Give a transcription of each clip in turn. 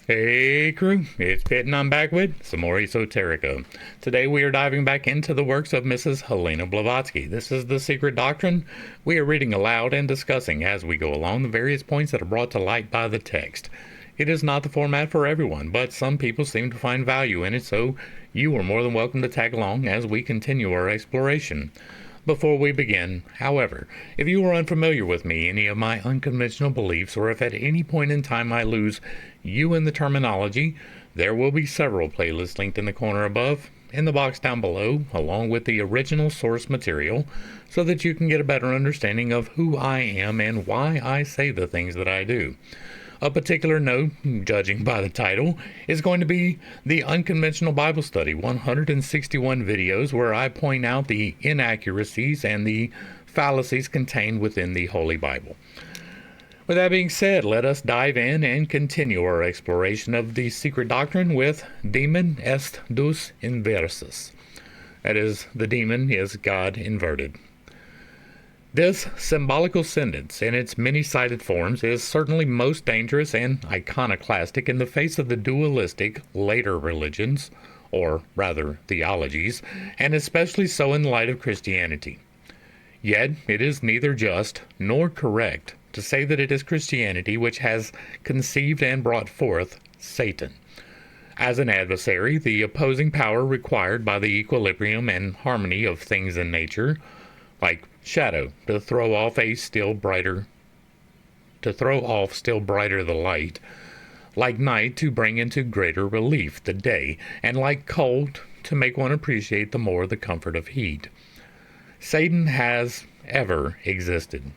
Hey crew, it's Pitt and I'm back with some more Esoterica. Today we are diving back into the works of Mrs. Helena Blavatsky. This is The Secret Doctrine. We are reading aloud and discussing as we go along the various points that are brought to light by the text. It is not the format for everyone, but some people seem to find value in it, so you are more than welcome to tag along as we continue our exploration. Before we begin, however, if you are unfamiliar with me, any of my unconventional beliefs, or if at any point in time I lose you in the terminology, there will be several playlists linked in the corner above, in the box down below, along with the original source material, so that you can get a better understanding of who I am and why I say the things that I do. A particular note, judging by the title, is going to be the Unconventional Bible Study, 161 videos where I point out the inaccuracies and the fallacies contained within the Holy Bible. With that being said, let us dive in and continue our exploration of the secret doctrine with Demon Est Deus Inversus. That is, the demon is God inverted. This symbolical sentence, in its many-sided forms, is certainly most dangerous and iconoclastic in the face of the dualistic later religions, or rather theologies, and especially so in light of Christianity. Yet it is neither just nor correct to say that it is Christianity which has conceived and brought forth Satan. As an adversary, the opposing power required by the equilibrium and harmony of things in nature, like shadow to throw off still brighter the light, like night to bring into greater relief the day, and like cold to make one appreciate the more the comfort of heat. Satan has ever existed.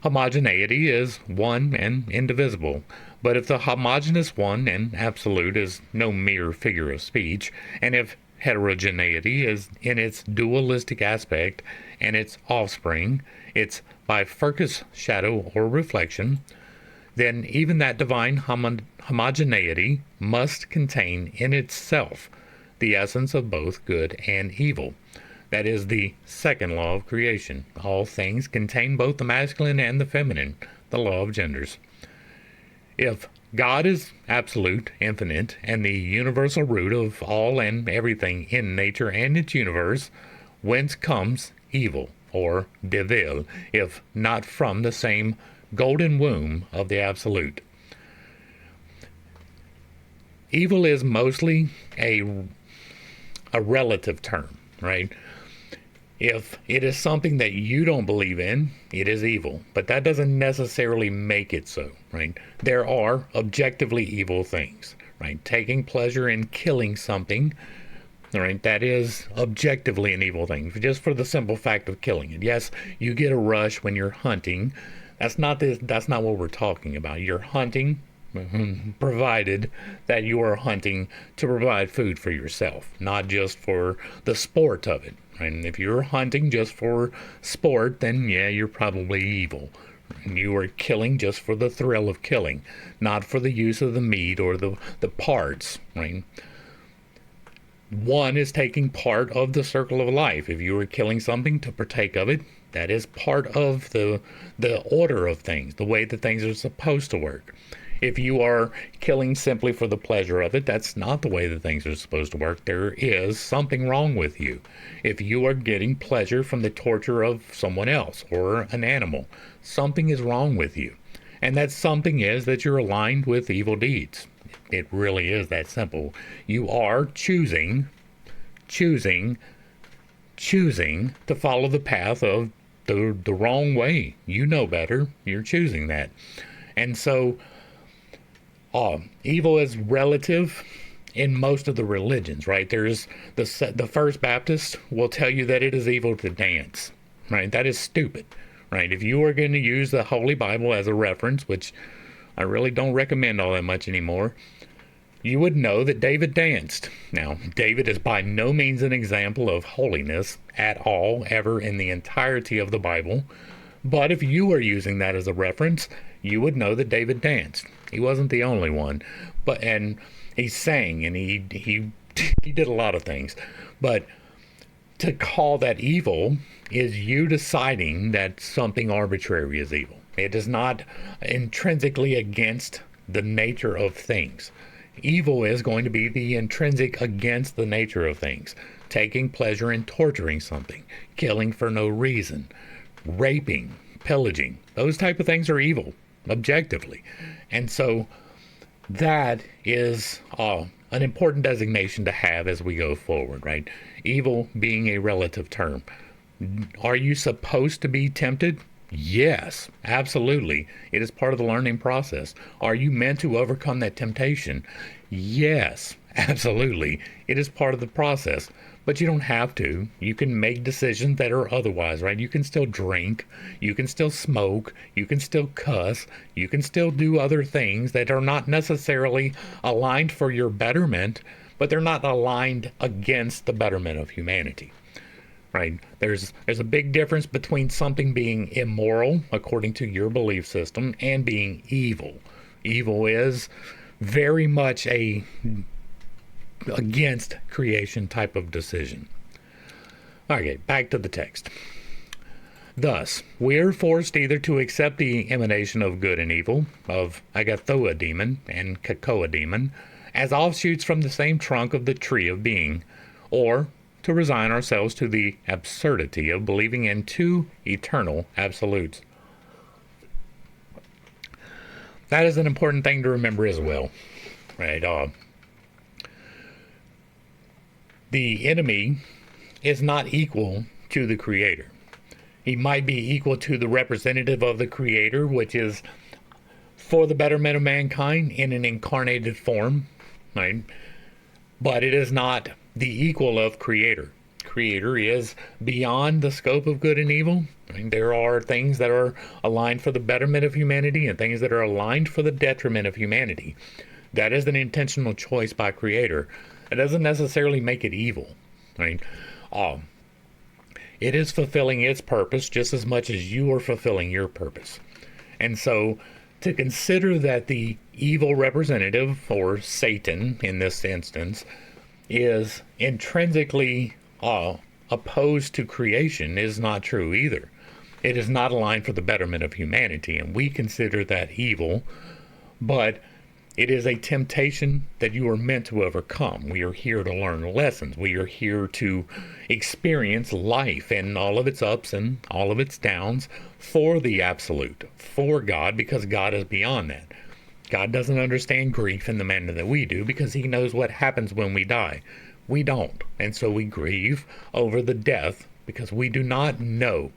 Homogeneity is one and indivisible, but if the homogeneous one and absolute is no mere figure of speech, and if heterogeneity is in its dualistic aspect and its offspring, its bifurcous shadow or reflection, then even that divine homogeneity must contain in itself the essence of both good and evil. That is the second law of creation. All things contain both the masculine and the feminine, the law of genders. If God is absolute, infinite, and the universal root of all and everything in nature and its universe, whence comes evil, or devil, if not from the same golden womb of the absolute? Evil is mostly a relative term, right? If it is something that you don't believe in, it is evil. But that doesn't necessarily make it so, right? There are objectively evil things, right? Taking pleasure in killing something, right? That is objectively an evil thing, just for the simple fact of killing it. Yes, you get a rush when you're hunting. That's not what we're talking about. You're hunting, provided that you are hunting to provide food for yourself, not just for the sport of it. And if you're hunting just for sport, then yeah, you're probably evil. And you are killing just for the thrill of killing, not for the use of the meat or the parts, right? One is taking part of the circle of life. If you are killing something to partake of it, that is part of the order of things, the way that things are supposed to work. If you are killing simply for the pleasure of it, that's not the way that things are supposed to work. There is something wrong with you. If you are getting pleasure from the torture of someone else or an animal, something is wrong with you. And that something is that you're aligned with evil deeds. It really is that simple. You are choosing to follow the path of the wrong way. You know better. You're choosing that. And so evil is relative in most of the religions, right? There's the First Baptist will tell you that it is evil to dance, right? That is stupid, right? If you are going to use the Holy Bible as a reference, which I really don't recommend all that much anymore, you would know that David danced. Now, David is by no means an example of holiness at all, ever in the entirety of the Bible. But if you are using that as a reference, you would know that David danced. He wasn't the only one, and he sang and he did a lot of things. But to call that evil is you deciding that something arbitrary is evil. It is not intrinsically against the nature of things. Evil is going to be the intrinsic against the nature of things. Taking pleasure in torturing something, killing for no reason, raping, pillaging. Those type of things are evil, objectively. And so that is an important designation to have as we go forward, right? Evil being a relative term. Are you supposed to be tempted? Yes, absolutely. It is part of the learning process. Are you meant to overcome that temptation? Yes, absolutely. It is part of the process. But you don't have to. You can make decisions that are otherwise, right? You can still drink. You can still smoke. You can still cuss. You can still do other things that are not necessarily aligned for your betterment, but they're not aligned against the betterment of humanity. Right? There's a big difference between something being immoral, according to your belief system, and being evil. Evil is very much a against creation type of decision. Okay, back to the text. Thus, we are forced either to accept the emanation of good and evil, of Agathoa demon and Kakoa demon, as offshoots from the same trunk of the tree of being, or to resign ourselves to the absurdity of believing in two eternal absolutes. That is an important thing to remember as well, right? The enemy is not equal to the creator. He might be equal to the representative of the creator, which is for the betterment of mankind in an incarnated form, right? But it is not the equal of creator. Creator is beyond the scope of good and evil. I mean, there are things that are aligned for the betterment of humanity and things that are aligned for the detriment of humanity. That is an intentional choice by creator. It doesn't necessarily make it evil, right? It is fulfilling its purpose just as much as you are fulfilling your purpose. And so to consider that the evil representative, or Satan in this instance, is intrinsically opposed to creation is not true either. It is not aligned for the betterment of humanity, and we consider that evil, but it is a temptation that you are meant to overcome. We are here to learn lessons. We are here to experience life and all of its ups and all of its downs for the absolute, for God, because God is beyond that. God doesn't understand grief in the manner that we do because he knows what happens when we die. We don't. And so we grieve over the death because we do not know.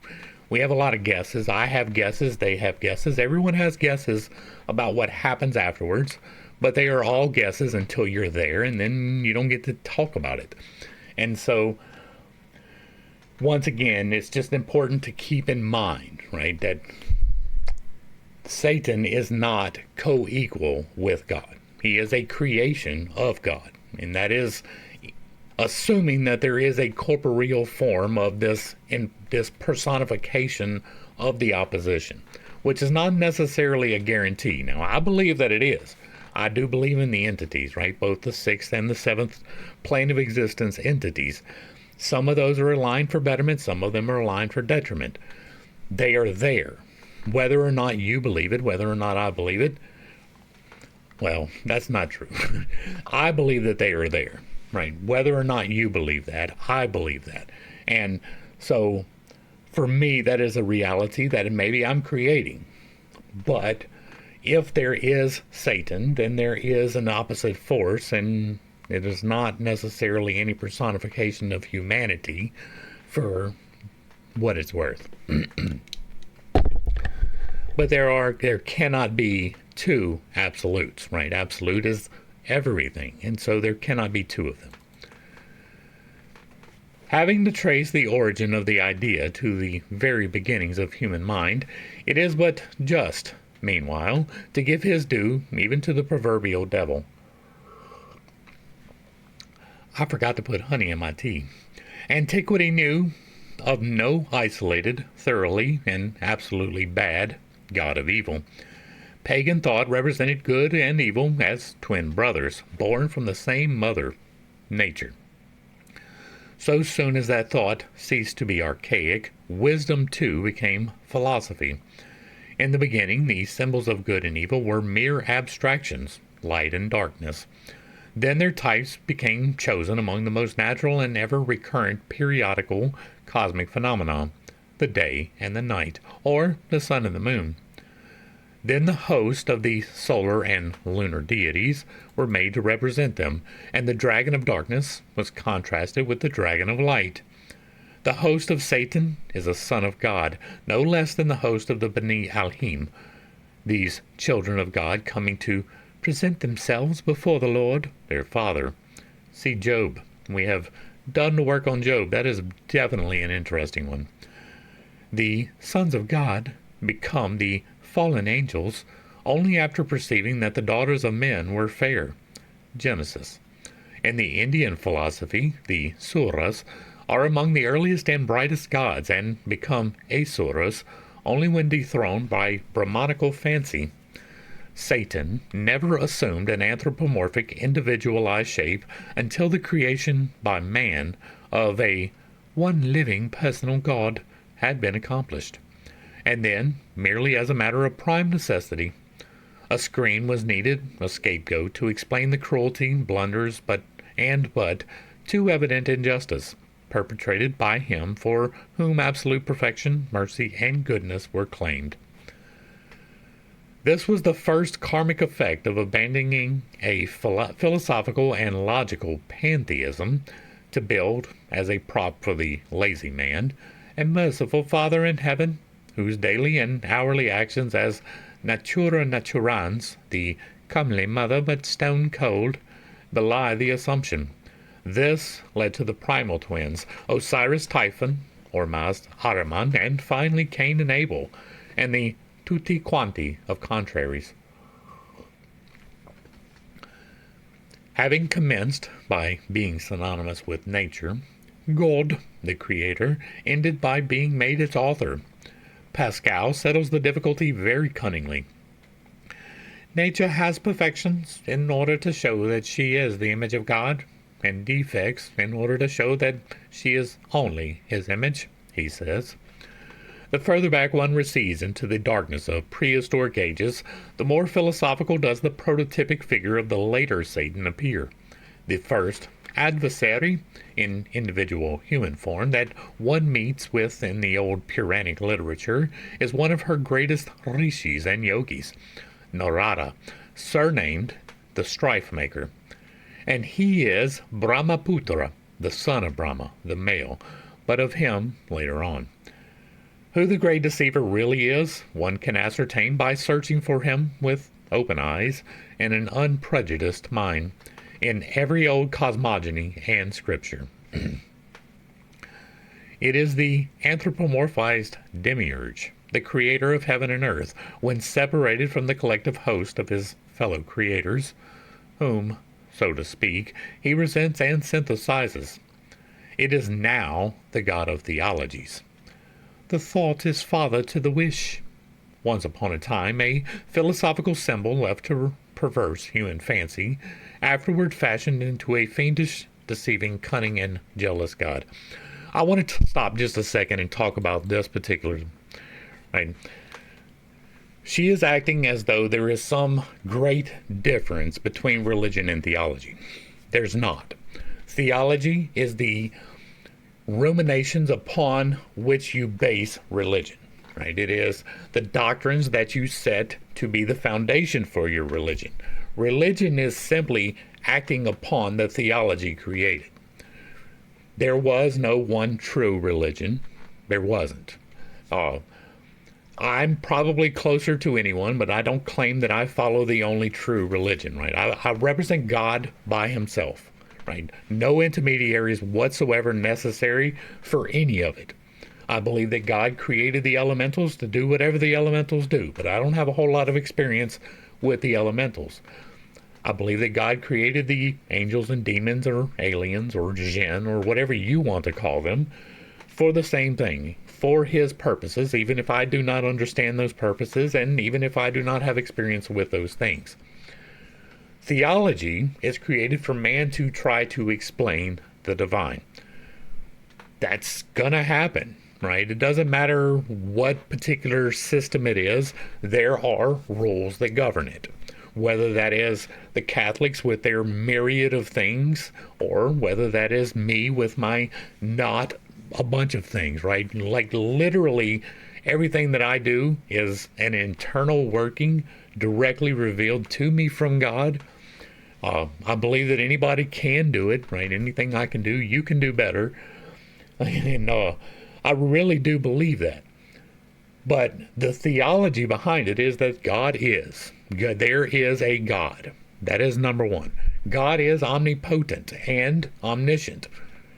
We have a lot of guesses. I have guesses. They have guesses. Everyone has guesses about what happens afterwards, but they are all guesses until you're there, and then you don't get to talk about it. And so, once again, it's just important to keep in mind, right, that Satan is not co-equal with God. He is a creation of God, and that is assuming that there is a corporeal form of this personification of the opposition, which is not necessarily a guarantee. Now, I believe that it is. I do believe in the entities, right? Both the sixth and the seventh plane of existence entities. Some of those are aligned for betterment, some of them are aligned for detriment. They are there. Whether or not you believe it, whether or not I believe it, well, that's not true. I believe that they are there. Right. Whether or not you believe that, I believe that. And so for me, that is a reality that maybe I'm creating. But if there is Satan, then there is an opposite force, and it is not necessarily any personification of humanity for what it's worth. But there cannot be two absolutes, right? Absolute is everything, and so there cannot be two of them. Having to trace the origin of the idea to the very beginnings of human mind, it is but just, meanwhile, to give his due even to the proverbial devil. I forgot to put honey in my tea. Antiquity knew of no isolated, thoroughly, and absolutely bad god of evil. Pagan thought represented good and evil as twin brothers, born from the same mother, nature. So soon as that thought ceased to be archaic, wisdom too became philosophy. In the beginning, the symbols of good and evil were mere abstractions, light and darkness. Then their types became chosen among the most natural and ever-recurrent periodical cosmic phenomena, the day and the night, or the sun and the moon. Then the host of the solar and lunar deities were made to represent them, and the dragon of darkness was contrasted with the dragon of light. The host of Satan is a son of God, no less than the host of the Beni Elohim, these children of God coming to present themselves before the Lord, their Father. See Job. We have done the work on Job. That is definitely an interesting one. The sons of God become the fallen angels only after perceiving that the daughters of men were fair. Genesis. In the Indian philosophy, the Suras are among the earliest and brightest gods and become Asuras only when dethroned by Brahmanical fancy. Satan never assumed an anthropomorphic, individualized shape until the creation by man of a one living personal God had been accomplished, and then, merely as a matter of prime necessity, a screen was needed, a scapegoat, to explain the cruelty, blunders, but too evident injustice perpetrated by him for whom absolute perfection, mercy, and goodness were claimed. This was the first karmic effect of abandoning a philosophical and logical pantheism to build, as a prop for the lazy man, a merciful Father in heaven, whose daily and hourly actions as natura naturans, the comely mother but stone cold, belie the assumption. This led to the primal twins, Osiris Typhon, Ormazd Ahriman, and finally Cain and Abel, and the tutti quanti of contraries. Having commenced by being synonymous with nature, God, the creator, ended by being made its author. Pascal settles the difficulty very cunningly. Nature has perfections in order to show that she is the image of God, and defects in order to show that she is only his image, he says. The further back one recedes into the darkness of prehistoric ages, the more philosophical does the prototypic figure of the later Satan appear. The first adversary in individual human form that one meets with in the old Puranic literature is one of her greatest rishis and yogis, Narada, surnamed the Strife Maker. And he is Brahmaputra, the son of Brahma, the male, but of him later on. Who the great deceiver really is, one can ascertain by searching for him with open eyes and an unprejudiced mind in every old cosmogony and scripture. It is the anthropomorphized demiurge, the creator of heaven and earth, when separated from the collective host of his fellow creators, whom, so to speak, he resents and synthesizes. It is now the god of theologies. The thought is father to the wish. Once upon a time, a philosophical symbol left to perverse human fancy, afterward fashioned into a fiendish, deceiving, cunning, and jealous god. I wanted to stop just a second and talk about this particular. Right? She is acting as though there is some great difference between religion and theology. There's not. Theology is the ruminations upon which you base religion, right? It is the doctrines that you set to be the foundation for your religion. Religion is simply acting upon the theology created. There was no one true religion. There wasn't. I'm probably closer to anyone, but I don't claim that I follow the only true religion, right? I represent God by himself. Right? No intermediaries whatsoever necessary for any of it. I believe that God created the elementals to do whatever the elementals do, but I don't have a whole lot of experience with the elementals. I believe that God created the angels and demons or aliens or jinn or whatever you want to call them for the same thing, for his purposes, even if I do not understand those purposes and even if I do not have experience with those things. Theology is created for man to try to explain the divine. That's gonna happen, right? It doesn't matter what particular system it is, there are rules that govern it. Whether that is the Catholics with their myriad of things, or whether that is me with my not a bunch of things, right? Like literally everything that I do is an internal working directly revealed to me from God. I believe that anybody can do it, right? Anything I can do, you can do better. And I really do believe that. But the theology behind it is that God is. There is a God. That is number one. God is omnipotent and omniscient,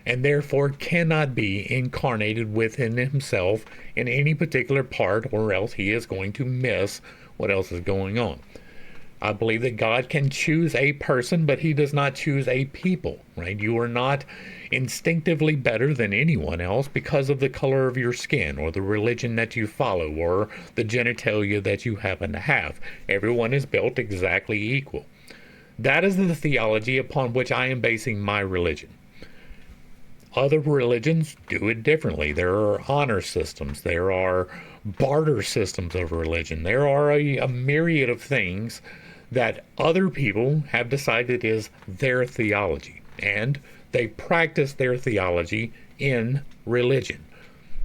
and therefore cannot be incarnated within himself in any particular part, or else he is going to miss what else is going on. I believe that God can choose a person, but he does not choose a people, right? You are not instinctively better than anyone else because of the color of your skin or the religion that you follow or the genitalia that you happen to have. Everyone is built exactly equal. That is the theology upon which I am basing my religion. Other religions do it differently. There are honor systems. There are barter systems of religion. There are a myriad of things that other people have decided is their theology, and they practice their theology in religion.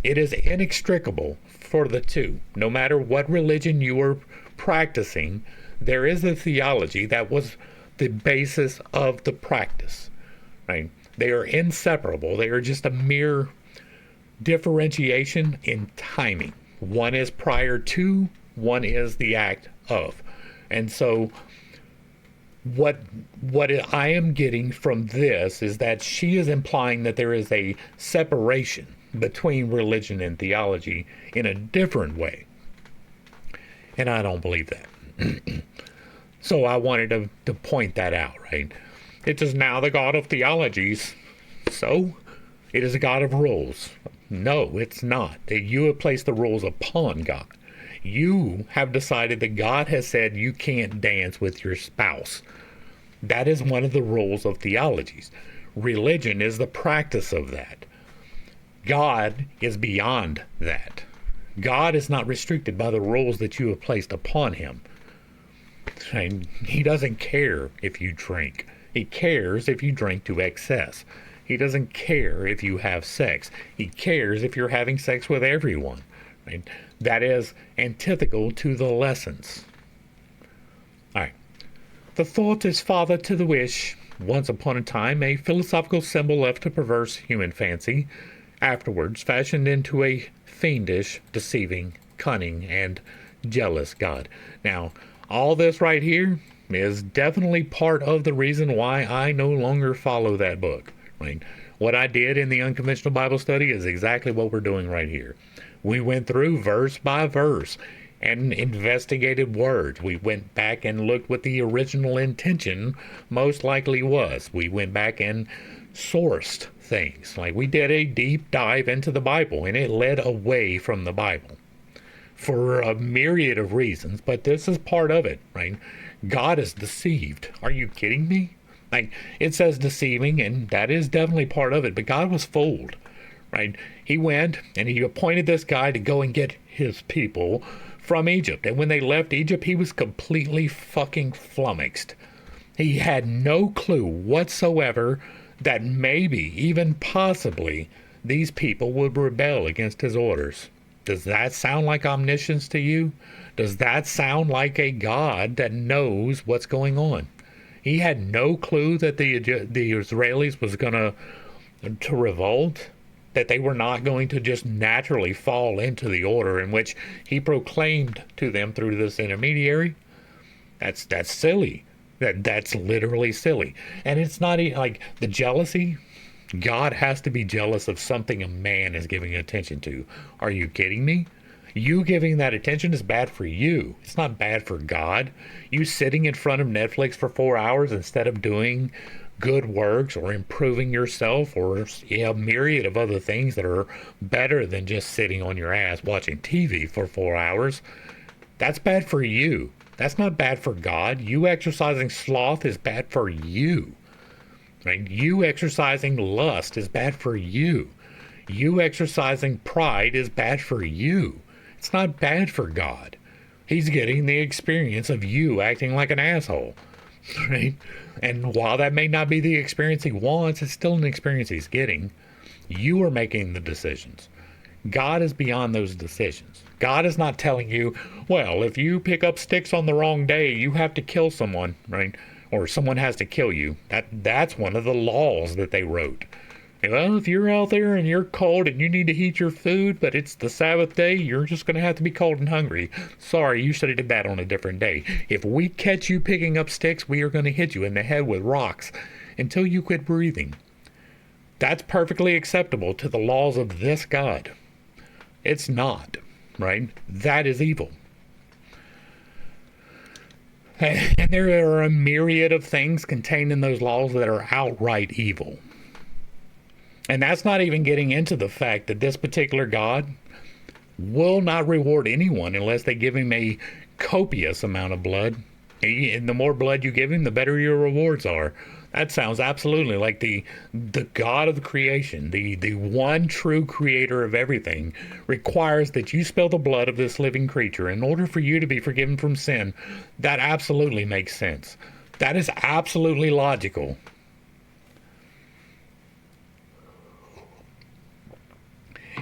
It is inextricable for the two. No matter what religion you are practicing, there is a theology that was the basis of the practice, right? They are inseparable. They are just a mere differentiation in timing. One is prior to, one is the act of. And so what I am getting from this is that she is implying that there is a separation between religion and theology in a different way. And I don't believe that. So I wanted to point that out, right? It is now the God of theologies. So it is a God of rules. No, it's not. You have placed the rules upon God. You have decided that God has said you can't dance with your spouse. That is one of the rules of theologies. Religion is the practice of that. God is beyond that. God is not restricted by the rules that you have placed upon him. He doesn't care if you drink. He cares if you drink to excess. He doesn't care if you have sex. He cares if you're having sex with everyone. Right? That is antithetical to the lessons. All right. The thought is father to the wish. Once upon a time, a philosophical symbol left to perverse human fancy, afterwards fashioned into a fiendish, deceiving, cunning, and jealous God. Now, all this right here is definitely part of the reason why I no longer follow that book. Right? What I did in the Unconventional Bible Study is exactly what we're doing right here. We went through verse by verse and investigated words. We went back and looked what the original intention most likely was. We went back and sourced things. Like we did a deep dive into the Bible, and it led away from the Bible for a myriad of reasons, but this is part of it, right? God is deceived. Are you kidding me? Like, it says deceiving, and that is definitely part of it, but God was fooled, right? He went and he appointed this guy to go and get his people from Egypt, and when they left Egypt, he was completely fucking flummoxed. He had no clue whatsoever that maybe, even possibly, these people would rebel against his orders. Does that sound like omniscience to you? Does that sound like a God that knows what's going on? He had no clue that the Israelis was going to revolt, that they were not going to just naturally fall into the order in which he proclaimed to them through this intermediary. That's silly. That's literally silly. And it's not like the jealousy. God has to be jealous of something a man is giving attention to. Are you kidding me? You giving that attention is bad for you. It's not bad for God. You sitting in front of Netflix for 4 hours instead of doing good works or improving yourself or a myriad of other things that are better than just sitting on your ass watching TV for 4 hours. That's bad for you. That's not bad for God. You exercising sloth is bad for you. Right? You exercising lust is bad for you. You exercising pride is bad for you. It's not bad for God. He's getting the experience of you acting like an asshole, right? And while that may not be the experience he wants, it's still an experience he's getting. You are making the decisions. God is beyond those decisions. God is not telling you, well, if you pick up sticks on the wrong day, you have to kill someone, right? Or someone has to kill you. That's one of the laws that they wrote. Well, if you're out there and you're cold and you need to heat your food, but it's the Sabbath day, you're just going to have to be cold and hungry. Sorry, you should have did that on a different day. If we catch you picking up sticks, we are going to hit you in the head with rocks until you quit breathing. That's perfectly acceptable to the laws of this God. It's not, right? That is evil. And there are a myriad of things contained in those laws that are outright evil. And that's not even getting into the fact that this particular God will not reward anyone unless they give him a copious amount of blood. And the more blood you give him, the better your rewards are. That sounds absolutely like the God of creation, the one true creator of everything, requires that you spill the blood of this living creature in order for you to be forgiven from sin. That absolutely makes sense. That is absolutely logical.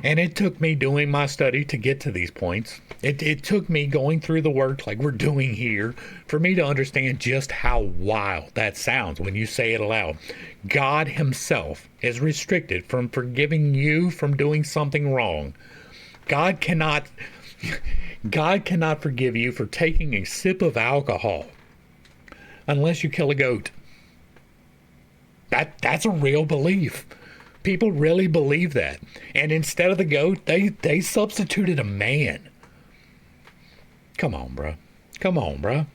And it took me doing my study to get to these points. It took me going through the work like we're doing here for me to understand just how wild that sounds when you say it aloud. God himself is restricted from forgiving you from doing something wrong. God cannot forgive you for taking a sip of alcohol unless you kill a goat. That's a real belief. People really believe that. And instead of the goat, they substituted a man. Come on, bro. Come on, bro.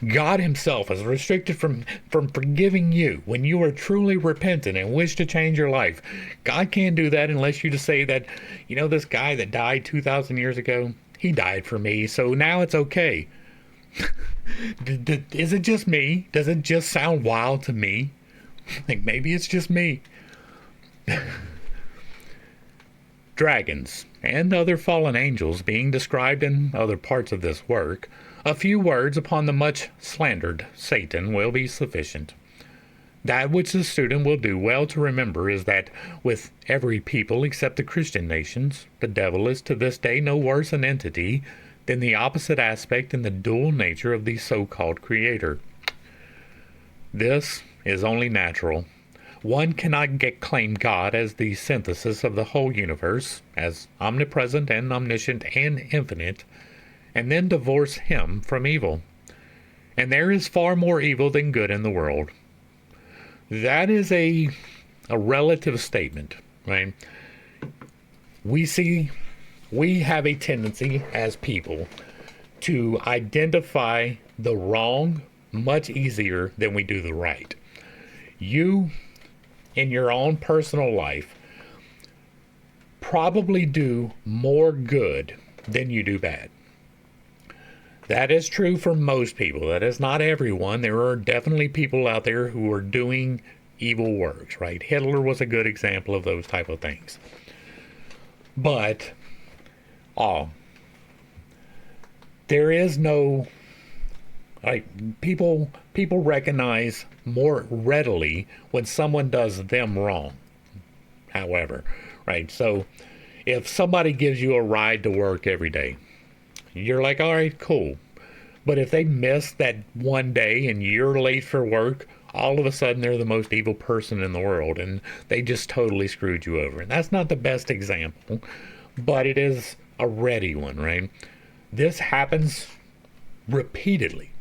God himself is restricted from forgiving you when you are truly repentant and wish to change your life. God can't do that unless you just say that, this guy that died 2,000 years ago, he died for me, so now it's okay. Is it just me? Does it just sound wild to me? Like maybe it's just me. Dragons and other fallen angels being described in other parts of this work, a few words upon the much slandered Satan will be sufficient. That which the student will do well to remember is that with every people except the Christian nations, the devil is to this day no worse an entity than the opposite aspect in the dual nature of the so-called creator. This is only natural. One cannot claim God as the synthesis of the whole universe, as omnipresent and omniscient and infinite, and then divorce him from evil. And there is far more evil than good in the world. That is a relative statement, right? We have a tendency as people to identify the wrong much easier than we do the right. You, in your own personal life, probably do more good than you do bad. That is true for most people. That is not everyone. There are definitely people out there who are doing evil works, right? Hitler was a good example of those type of things. But there is no, people recognize more readily when someone does them wrong. However, right? So if somebody gives you a ride to work every day, you're like, all right, cool. But if they miss that one day and you're late for work, all of a sudden they're the most evil person in the world and they just totally screwed you over. And that's not the best example, but it is a ready one, right? This happens repeatedly.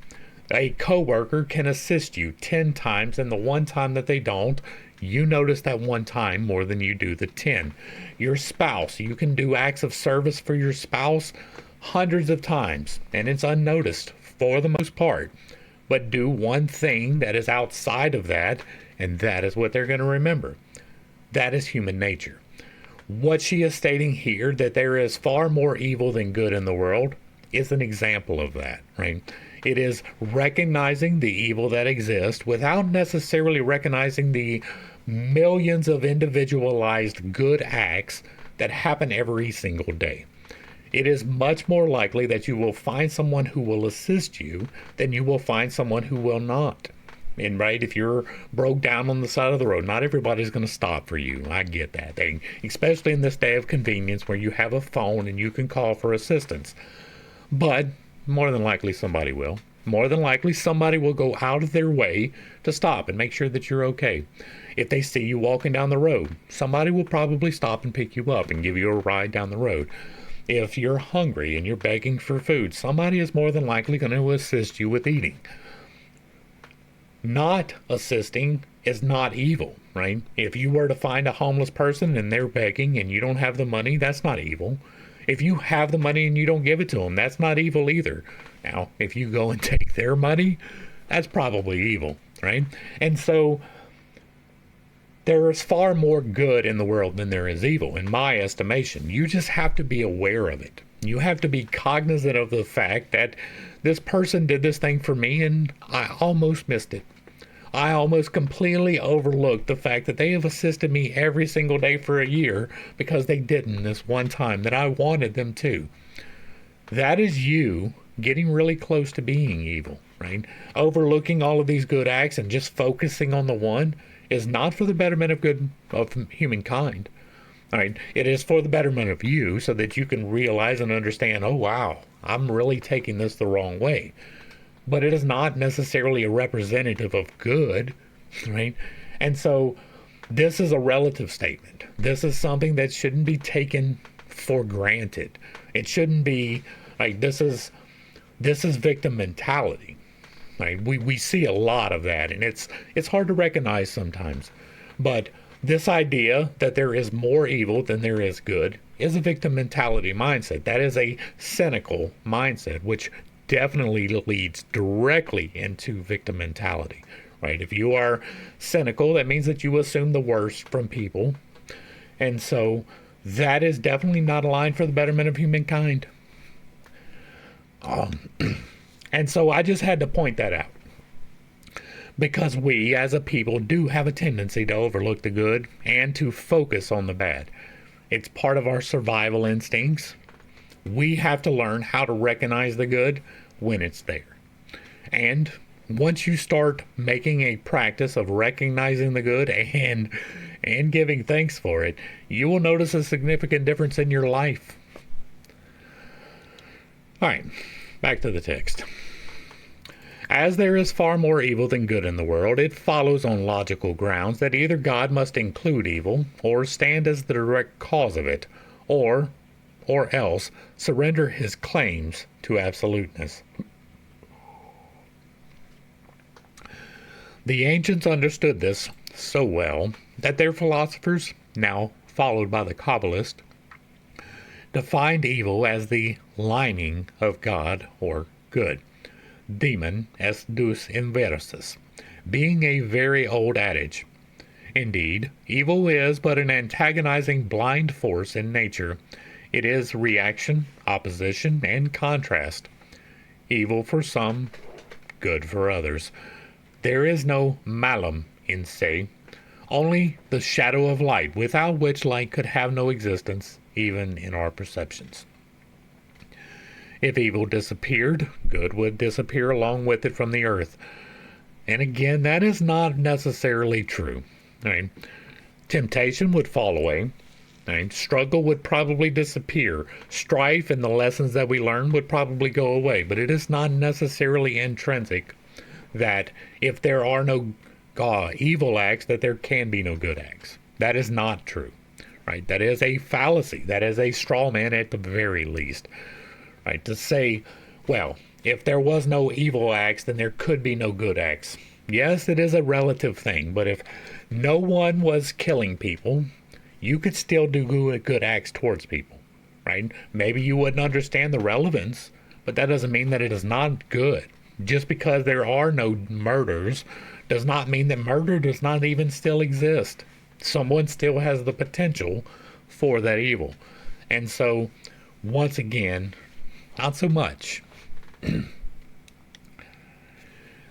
A coworker can assist you 10 times, and the one time that they don't, you notice that one time more than you do the 10. Your spouse, you can do acts of service for your spouse hundreds of times, and it's unnoticed for the most part. But do one thing that is outside of that, and that is what they're going to remember. That is human nature. What she is stating here, that there is far more evil than good in the world, is an example of that, right? It is recognizing the evil that exists without necessarily recognizing the millions of individualized good acts that happen every single day. It is much more likely that you will find someone who will assist you than you will find someone who will not. And right, if you're broke down on the side of the road, not everybody's going to stop for you. I get that thing, especially in this day of convenience where you have a phone and you can call for assistance. But more than likely somebody will. More than likely somebody will go out of their way to stop and make sure that you're okay. If they see you walking down the road, somebody will probably stop and pick you up and give you a ride down the road. If you're hungry and you're begging for food, somebody is more than likely going to assist you with eating. Not assisting is not evil, right? If you were to find a homeless person and they're begging and you don't have the money, that's not evil. If you have the money and you don't give it to them, that's not evil either. Now, if you go and take their money, that's probably evil, right? And so there is far more good in the world than there is evil, in my estimation. You just have to be aware of it. You have to be cognizant of the fact that this person did this thing for me and I almost missed it. I almost completely overlooked the fact that they have assisted me every single day for a year because they didn't this one time that I wanted them to. That is you getting really close to being evil, right? Overlooking all of these good acts and just focusing on the one is not for the betterment of humankind. All right, it is for the betterment of you so that you can realize and understand, oh wow, I'm really taking this the wrong way. But it is not necessarily a representative of good, right? And so this is a relative statement. This is something that shouldn't be taken for granted. It shouldn't be like this is victim mentality. Right? We see a lot of that, and it's hard to recognize sometimes. But this idea that there is more evil than there is good is a victim mentality mindset. That is a cynical mindset, which definitely leads directly into victim mentality, right? If you are cynical, that means that you assume the worst from people. And so that is definitely not aligned for the betterment of humankind. And so I just had to point that out. Because we, as a people, do have a tendency to overlook the good and to focus on the bad. It's part of our survival instincts. We have to learn how to recognize the good when it's there. And once you start making a practice of recognizing the good and giving thanks for it, you will notice a significant difference in your life. All right, back to the text. As there is far more evil than good in the world, it follows on logical grounds that either God must include evil, or stand as the direct cause of it, or else surrender his claims to absoluteness. The ancients understood this so well that their philosophers, now followed by the Kabbalists, defined evil as the lining of God or good. Demon Est Deus Inversus, being a very old adage. Indeed, evil is but an antagonizing blind force in nature. It is reaction, opposition, and contrast. Evil for some, good for others. There is no malum in se, only the shadow of light, without which light could have no existence, even in our perceptions. If evil disappeared, good would disappear along with it from the earth. And again, that is not necessarily true. Right? Temptation would fall away. Right? Struggle would probably disappear. Strife and the lessons that we learn would probably go away. But it is not necessarily intrinsic that if there are no evil acts, that there can be no good acts. That is not true. Right? That is a fallacy. That is a straw man at the very least. Right, to say, well, if there was no evil acts, then there could be no good acts. Yes, it is a relative thing, but if no one was killing people, you could still do good acts towards people, right? Maybe you wouldn't understand the relevance, but that doesn't mean that it is not good. Just because there are no murders does not mean that murder does not even still exist. Someone still has the potential for that evil. And so, once again, not so much.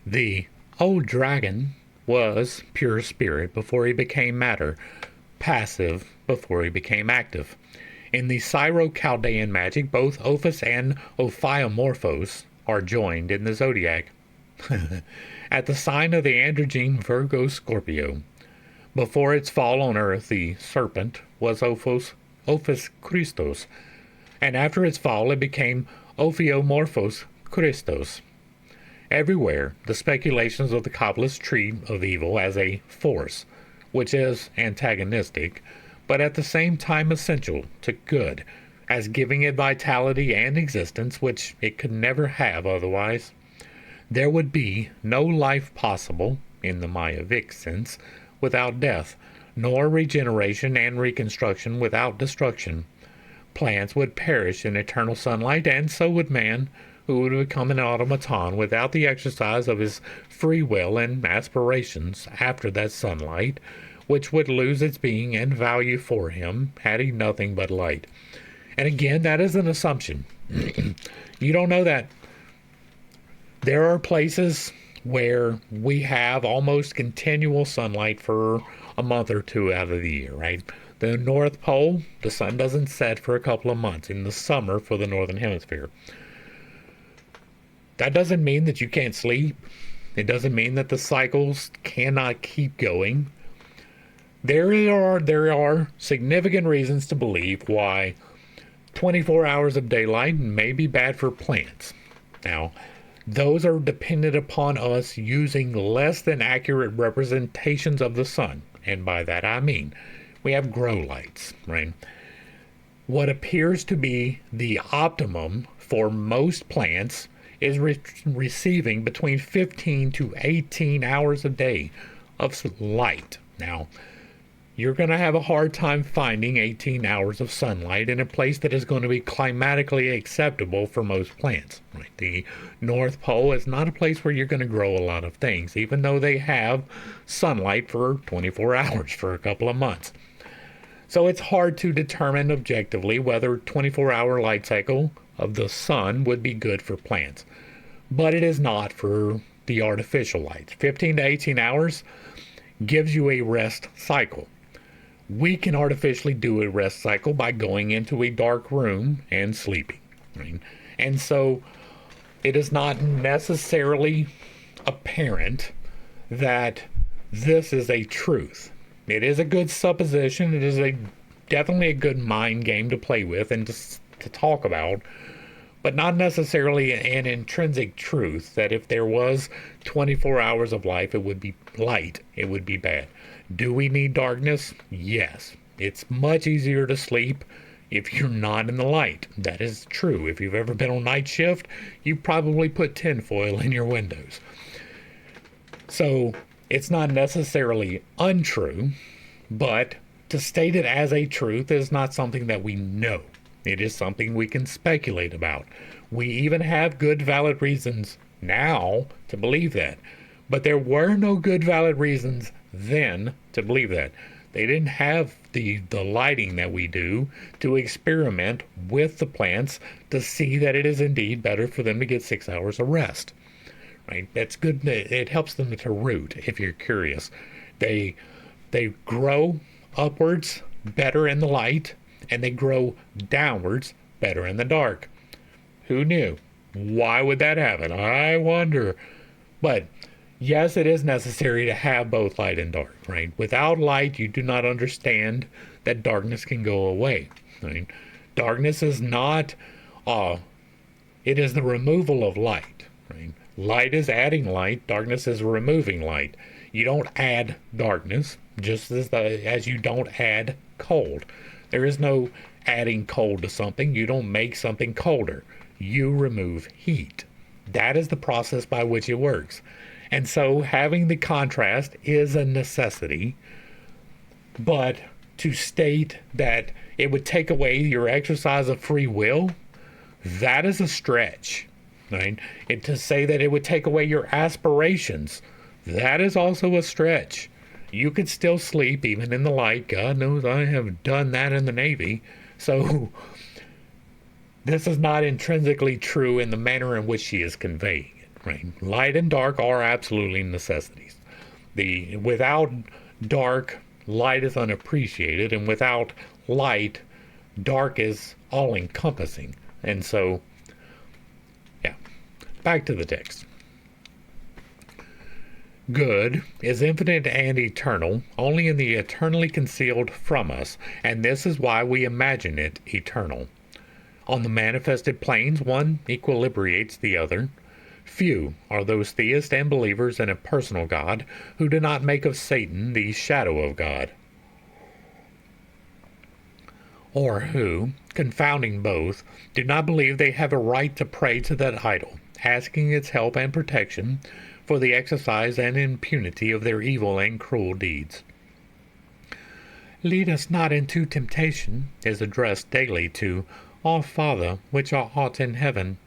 The old dragon was pure spirit before he became matter, passive before he became active. In the Syro-Chaldean magic, both Ophis and Ophiomorphos are joined in the zodiac. At the sign of the androgyne Virgo Scorpio. Before its fall on earth, the serpent was Ophis Christos, and after its fall it became Ophiomorphos Christos. Everywhere, the speculations of the Kabbalist treat of evil as a force, which is antagonistic, but at the same time essential to good, as giving it vitality and existence which it could never have otherwise. There would be no life possible, in the Mayavic sense, without death, nor regeneration and reconstruction without destruction. Plants would perish in eternal sunlight, and so would man, who would become an automaton without the exercise of his free will and aspirations after that sunlight, which would lose its being and value for him had he nothing but light. And again, that is an assumption. You don't know that. There are places where we have almost continual sunlight for a month or two out of the year, right? The North Pole, the sun doesn't set for a couple of months in the summer for the Northern Hemisphere. That doesn't mean that you can't sleep. It doesn't mean that the cycles cannot keep going. There are significant reasons to believe why 24 hours of daylight may be bad for plants. Now, those are dependent upon us using less than accurate representations of the sun. And by that I mean, we have grow lights, right? What appears to be the optimum for most plants is receiving between 15 to 18 hours a day of light. Now, you're going to have a hard time finding 18 hours of sunlight in a place that is going to be climatically acceptable for most plants. Right? The North Pole is not a place where you're going to grow a lot of things, even though they have sunlight for 24 hours for a couple of months. So it's hard to determine objectively whether 24-hour light cycle of the sun would be good for plants. But it is not for the artificial lights. 15 to 18 hours gives you a rest cycle. We can artificially do a rest cycle by going into a dark room and sleeping. Right? And so it is not necessarily apparent that this is a truth. It is a good supposition. It is definitely a good mind game to play with and to talk about, but not necessarily an intrinsic truth that if there was 24 hours of life, it would be light, it would be bad. Do we need darkness? Yes. It's much easier to sleep if you're not in the light. That is true. If you've ever been on night shift, you probably put tinfoil in your windows. So it's not necessarily untrue, but to state it as a truth is not something that we know. It is something we can speculate about. We even have good valid reasons now to believe that. But there were no good valid reasons then to believe that. They didn't have the lighting that we do to experiment with the plants to see that it is indeed better for them to get 6 hours of rest. Right? That's good. It helps them to root, if you're curious. They grow upwards better in the light, and they grow downwards better in the dark. Who knew? Why would that happen? I wonder. But yes, it is necessary to have both light and dark, right? Without light, you do not understand that darkness can go away. Right? Darkness is not, it is the removal of light. Right? Light is adding light, darkness is removing light. You don't add darkness, just as you don't add cold. There is no adding cold to something. You don't make something colder. You remove heat. That is the process by which it works. And so having the contrast is a necessity, but to state that it would take away your exercise of free will, that is a stretch. Right? And to say that it would take away your aspirations, that is also a stretch. You could still sleep even in the light. God knows I have done that in the Navy. So this is not intrinsically true in the manner in which she is conveying it. Right? Light and dark are absolutely necessities. Without dark, light is unappreciated, and without light, dark is all-encompassing. And so, yeah, back to the text. Good is infinite and eternal, only in the eternally concealed from us, and this is why we imagine it eternal. On the manifested planes, one equilibrates the other. Few are those theists and believers in a personal God who do not make of Satan the shadow of God, or who, confounding both, do not believe they have a right to pray to that idol, asking its help and protection for the exercise and impunity of their evil and cruel deeds. Lead us not into temptation is addressed daily to Our Father which art in heaven,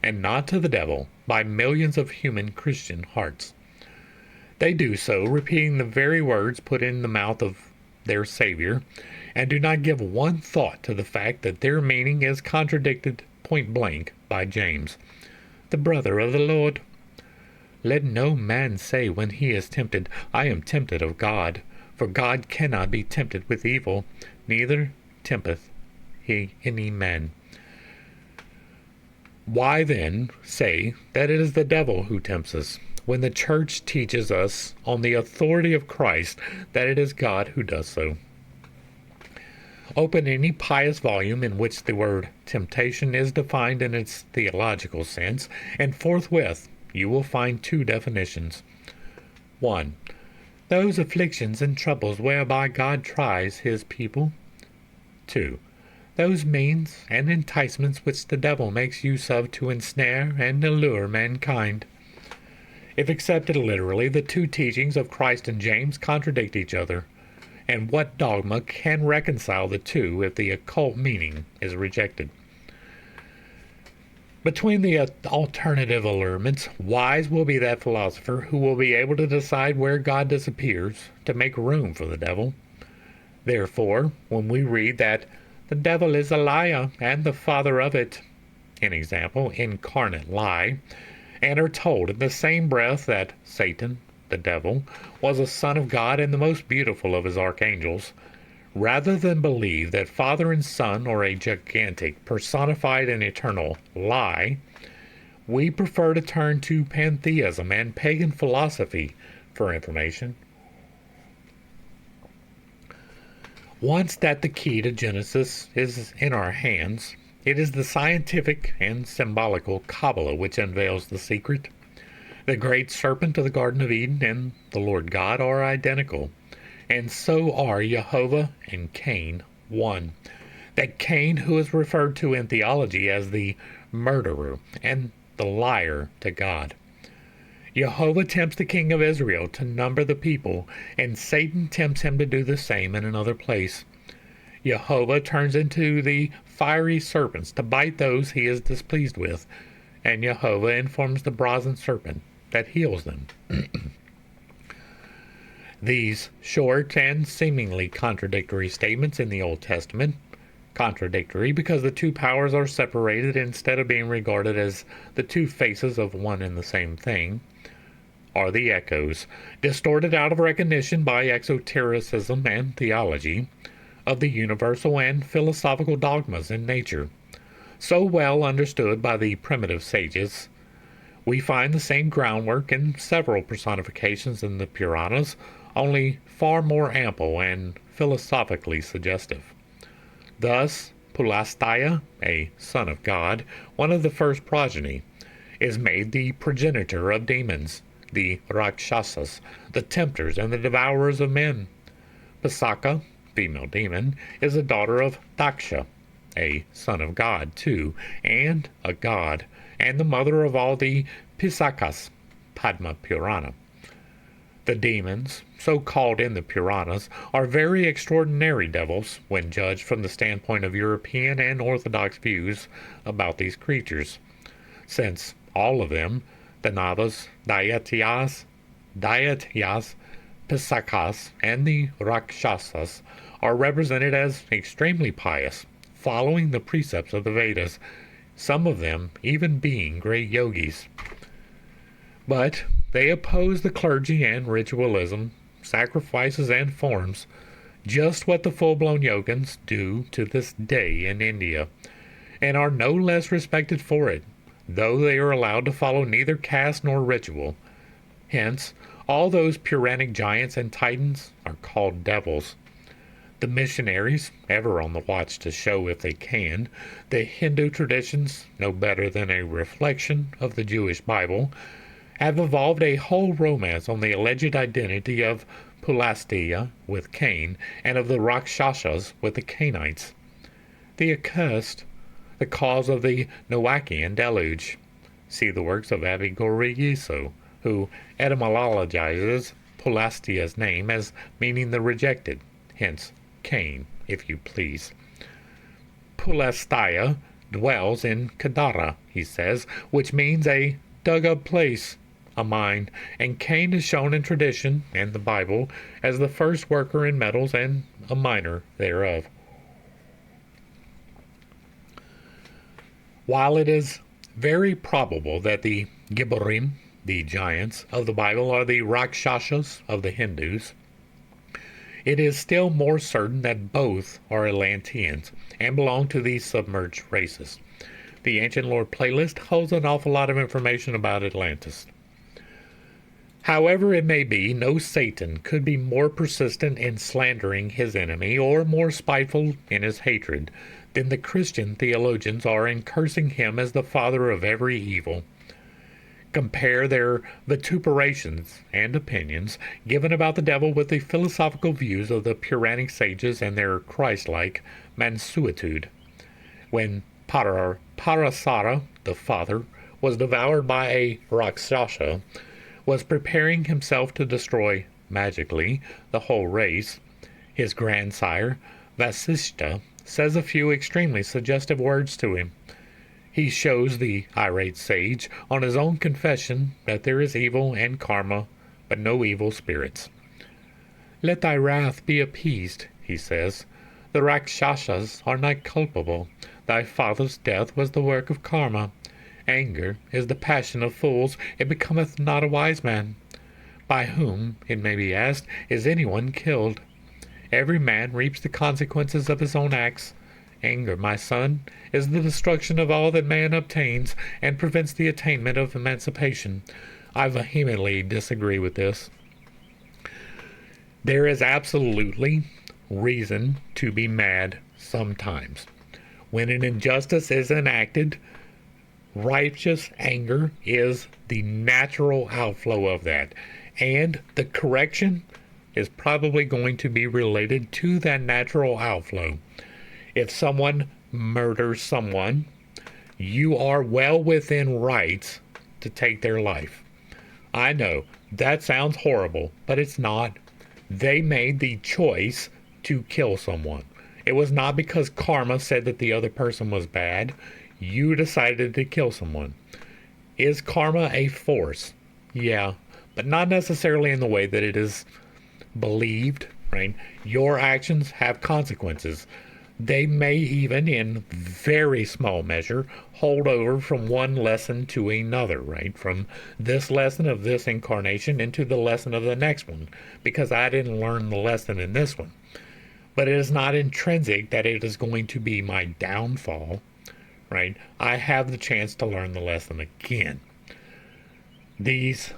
and not to the devil by millions of human Christian hearts. They do so, repeating the very words put in the mouth of their Savior, and do not give one thought to the fact that their meaning is contradicted point blank by James, the brother of the Lord. Let no man say when he is tempted, I am tempted of God, for God cannot be tempted with evil, neither tempteth he any man. Why then say that it is the devil who tempts us, when the church teaches us on the authority of Christ that it is God who does so? Open any pious volume in which the word temptation is defined in its theological sense, and forthwith you will find two definitions. 1. Those afflictions and troubles whereby God tries his people. 2. Those means and enticements which the devil makes use of to ensnare and allure mankind. If accepted literally, the two teachings of Christ and James contradict each other, and what dogma can reconcile the two if the occult meaning is rejected? Between the alternative allurements, wise will be that philosopher who will be able to decide where God disappears to make room for the devil. Therefore, when we read that the devil is a liar and the father of it, in example, incarnate lie, and are told in the same breath that Satan, the devil, was a son of God and the most beautiful of his archangels, rather than believe that Father and Son are a gigantic, personified and eternal lie, we prefer to turn to pantheism and pagan philosophy for information. Once that the key to Genesis is in our hands, it is the scientific and symbolical Kabbalah which unveils the secret. The great serpent of the Garden of Eden and the Lord God are identical, and so are Jehovah and Cain one. That Cain, who is referred to in theology as the murderer and the liar to God. Jehovah tempts the king of Israel to number the people, and Satan tempts him to do the same in another place. Jehovah turns into the fiery serpents to bite those he is displeased with, and Jehovah informs the brazen serpent that heals them. These short and seemingly contradictory statements in the Old Testament, contradictory because the two powers are separated instead of being regarded as the two faces of one and the same thing, are the echoes, distorted out of recognition by exotericism and theology, of the universal and philosophical dogmas in nature, so well understood by the primitive sages. We find the same groundwork in several personifications in the Puranas, only far more ample and philosophically suggestive. Thus, Pulastaya, a son of God, one of the first progeny, is made the progenitor of demons, the Rakshasas, the tempters and the devourers of men. Pisaka, female demon, is a daughter of Daksha, a son of God too, and a god, and the mother of all the Pisakas, Padma Purana. The demons, so called in the Puranas, are very extraordinary devils when judged from the standpoint of European and Orthodox views about these creatures, since all of them, the Navas, Daityas, Pisakas, and the Rakshasas, are represented as extremely pious, following the precepts of the Vedas, some of them even being great yogis. But they oppose the clergy and ritualism, sacrifices and forms, just what the full-blown yogins do to this day in India, and are no less respected for it, though they are allowed to follow neither caste nor ritual. Hence, all those Puranic giants and titans are called devils. The missionaries, ever on the watch to show, if they can, the Hindu traditions, no better than a reflection of the Jewish Bible, have evolved a whole romance on the alleged identity of Pulastia with Cain and of the Rakshasas with the Cainites. The accursed, the cause of the Noachian deluge. See the works of Abhigoriyeso, who etymologizes Pulastia's name as meaning the rejected, hence Cain, if you please. Pulastia dwells in Kadara, he says, which means a dug-up place, a mine, and Cain is shown in tradition and the Bible as the first worker in metals and a miner thereof. While it is very probable that the Gibborim, the giants of the Bible, are the Rakshasas of the Hindus, it is still more certain that both are Atlanteans and belong to these submerged races. The Ancient Lore playlist holds an awful lot of information about Atlantis. However it may be, no Satan could be more persistent in slandering his enemy or more spiteful in his hatred than the Christian theologians are in cursing him as the father of every evil. Compare their vituperations and opinions given about the devil with the philosophical views of the Puranic sages and their Christ-like mansuetude. When Parasara, the father, was devoured by a Rakshasa, was preparing himself to destroy, magically, the whole race, his grandsire, Vasishta, says a few extremely suggestive words to him. He shows the irate sage on his own confession that there is evil and karma, but no evil spirits. Let thy wrath be appeased, he says. The Rakshasas are not culpable. Thy father's death was the work of karma. Anger is the passion of fools. It becometh not a wise man. By whom, it may be asked, is anyone killed? Every man reaps the consequences of his own acts. Anger, my son, is the destruction of all that man obtains and prevents the attainment of emancipation. I vehemently disagree with this. There is absolutely reason to be mad sometimes. When an injustice is enacted, righteous anger is the natural outflow of that, and the correction is probably going to be related to that natural outflow. If someone murders someone, you are well within rights to take their life. I know, that sounds horrible, but it's not. They made the choice to kill someone. It was not because karma said that the other person was bad. You decided to kill someone. Is karma a force? Yeah, but not necessarily in the way that it is believed, right? Your actions have consequences. They may even, in very small measure, hold over from one lesson to another, right? From this lesson of this incarnation into the lesson of the next one, because I didn't learn the lesson in this one. But it is not intrinsic that it is going to be my downfall, right? I have the chance to learn the lesson again. These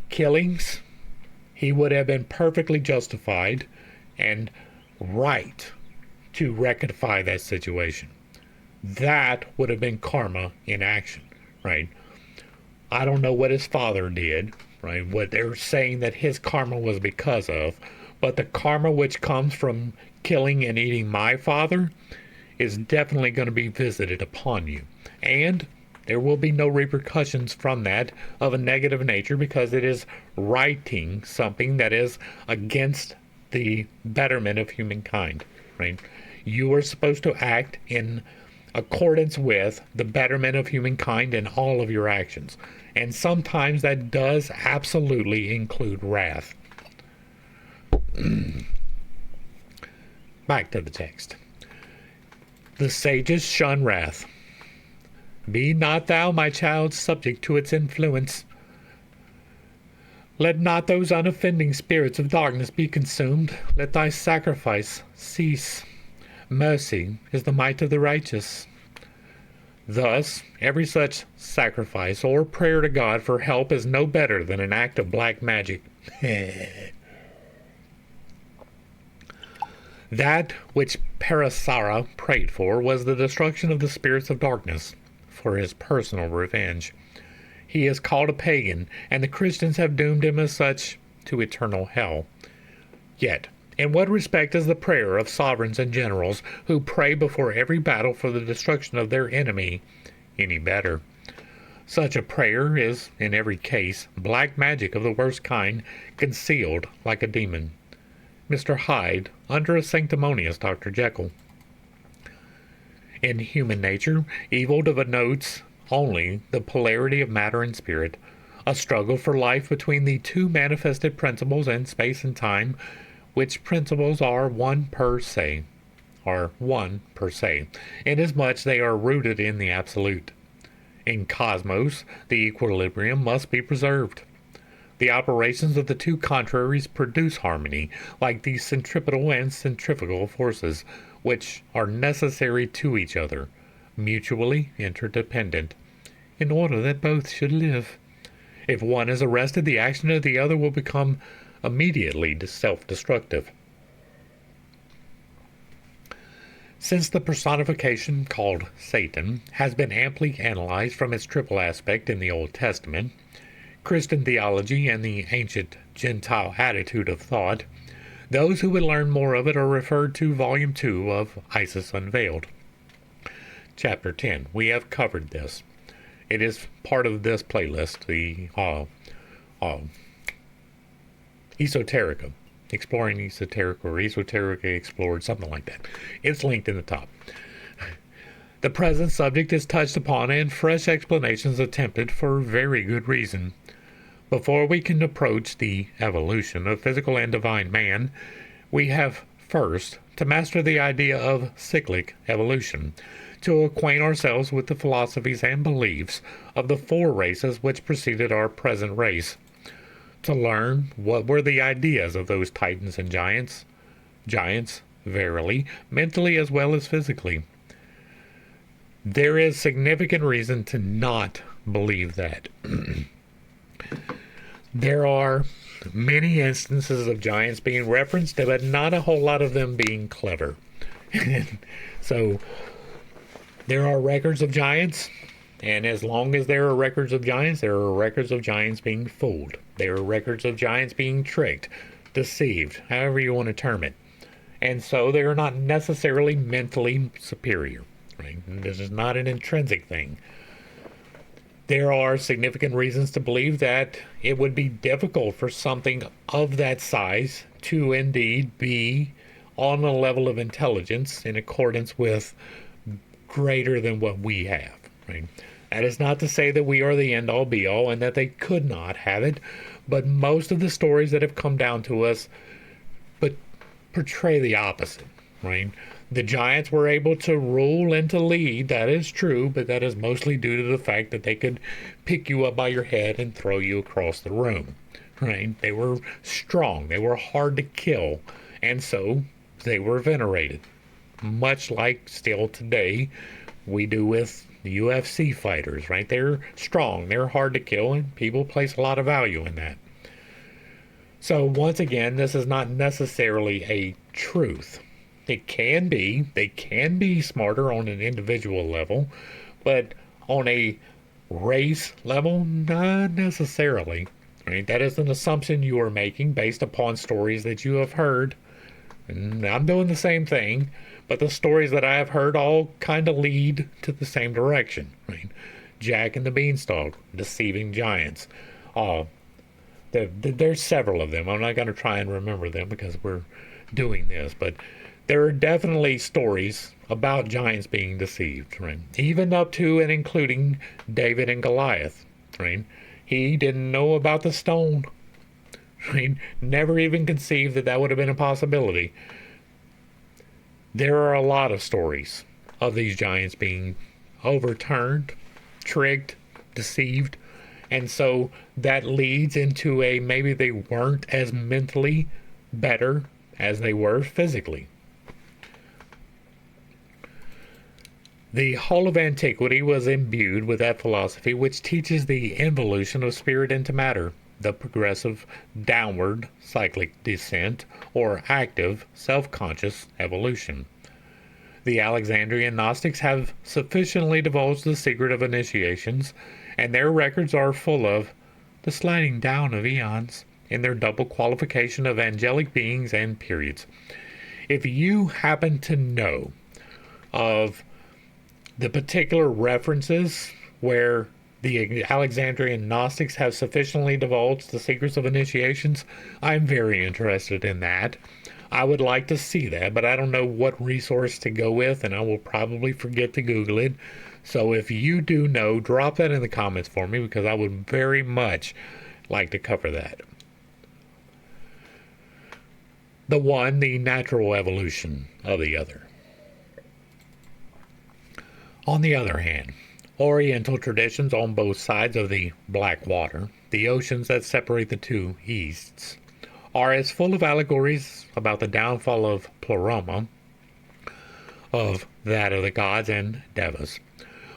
killings, he would have been perfectly justified and right to rectify that situation. That would have been karma in action, right? I don't know what his father did, right? What they're saying that his karma was because of, but the karma which comes from killing and eating my father is definitely going to be visited upon you. And there will be no repercussions from that of a negative nature because it is righting something that is against the betterment of humankind, right? You are supposed to act in accordance with the betterment of humankind in all of your actions. And sometimes that does absolutely include wrath. Back to the text. The sages shun wrath. Be not thou, my child, subject to its influence. Let not those unoffending spirits of darkness be consumed. Let thy sacrifice cease. Mercy is the might of the righteous. Thus, every such sacrifice or prayer to God for help is no better than an act of black magic. That which Parasara prayed for was the destruction of the spirits of darkness, for his personal revenge. He is called a pagan, and the Christians have doomed him as such to eternal hell. Yet, in what respect is the prayer of sovereigns and generals who pray before every battle for the destruction of their enemy any better? Such a prayer is, in every case, black magic of the worst kind, concealed like a demon. Mr. Hyde under a sanctimonious Dr. Jekyll. In human nature, evil denotes only the polarity of matter and spirit, a struggle for life between the two manifested principles in space and time, which principles are one per se, inasmuch they are rooted in the absolute. In cosmos, the equilibrium must be preserved. The operations of the two contraries produce harmony, like the centripetal and centrifugal forces, which are necessary to each other, mutually interdependent, in order that both should live. If one is arrested, the action of the other will become immediately self-destructive. Since the personification called Satan has been amply analyzed from its triple aspect in the Old Testament, Christian theology, and the ancient Gentile attitude of thought, those who would learn more of it are referred to Volume 2 of Isis Unveiled. Chapter 10. We have covered this. It is part of this playlist, the Esoterica. Exploring Esoterica or Esoterica Explored, something like that. It's linked in the top. The present subject is touched upon and fresh explanations attempted for very good reason. Before we can approach the evolution of physical and divine man, we have first to master the idea of cyclic evolution, to acquaint ourselves with the philosophies and beliefs of the four races which preceded our present race, to learn what were the ideas of those titans and giants, verily, mentally as well as physically. There is significant reason to not believe that. There are many instances of giants being referenced, but not a whole lot of them being clever. So, there are records of giants, and as long as there are records of giants, there are records of giants being fooled. There are records of giants being tricked, deceived, however you want to term it. And so they are not necessarily mentally superior. Right? This is not an intrinsic thing. There are significant reasons to believe that it would be difficult for something of that size to indeed be on a level of intelligence in accordance with greater than what we have. Right? That is not to say that we are the end-all be-all and that they could not have it, but most of the stories that have come down to us portray the opposite. Right? The giants were able to rule and to lead, that is true, but that is mostly due to the fact that they could pick you up by your head and throw you across the room. Right? They were strong, they were hard to kill, and so they were venerated. Much like still today we do with the UFC fighters, right? They're strong, they're hard to kill, and people place a lot of value in that. So once again, this is not necessarily a truth. They can be smarter on an individual level, but on a race level, not necessarily. Right? That is an assumption you are making based upon stories that you have heard. And I'm doing the same thing, but the stories that I have heard all kind of lead to the same direction. Right? Jack and the Beanstalk, deceiving giants. There's several of them. I'm not going to try and remember them because we're doing this, but there are definitely stories about giants being deceived, right? Even up to and including David and Goliath, right? He didn't know about the stone, right? Never even conceived that that would have been a possibility. There are a lot of stories of these giants being overturned, tricked, deceived, And so that leads into a maybe they weren't as mentally better as they were physically. The whole of antiquity was imbued with that philosophy which teaches the involution of spirit into matter, the progressive downward cyclic descent, or active, self-conscious evolution. The Alexandrian Gnostics have sufficiently divulged the secret of initiations, and their records are full of the sliding down of eons in their double qualification of angelic beings and periods. If you happen to know of the particular references where the Alexandrian Gnostics have sufficiently divulged the secrets of initiations, I'm very interested in that. I would like to see that, but I don't know what resource to go with, and I will probably forget to Google it. So if you do know, drop that in the comments for me, because I would very much like to cover that. The one, the natural evolution of the other. On the other hand, Oriental traditions on both sides of the Black Water, the oceans that separate the two Easts, are as full of allegories about the downfall of Pleroma, of that of the gods and devas.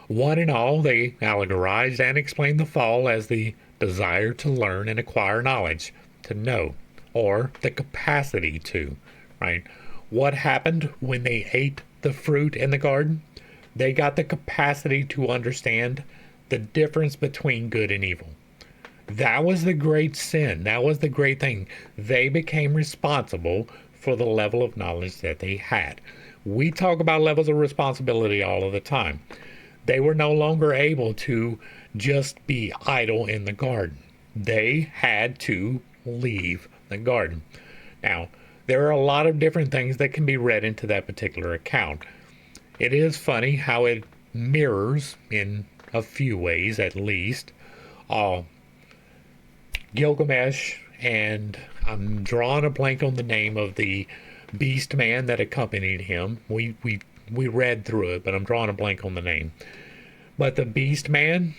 One and all, they allegorized and explained the fall as the desire to learn and acquire knowledge, to know, or the capacity to, right? What happened when they ate the fruit in the garden? They got the capacity to understand the difference between good and evil. That was the great sin. That was the great thing. They became responsible for the level of knowledge that they had. We talk about levels of responsibility all of the time. They were no longer able to just be idle in the garden. They had to leave the garden. Now, there are a lot of different things that can be read into that particular account. It is funny how it mirrors, in a few ways at least, Gilgamesh, and I'm drawing a blank on the name of the beast man that accompanied him. We read through it, but I'm drawing a blank on the name. But the beast man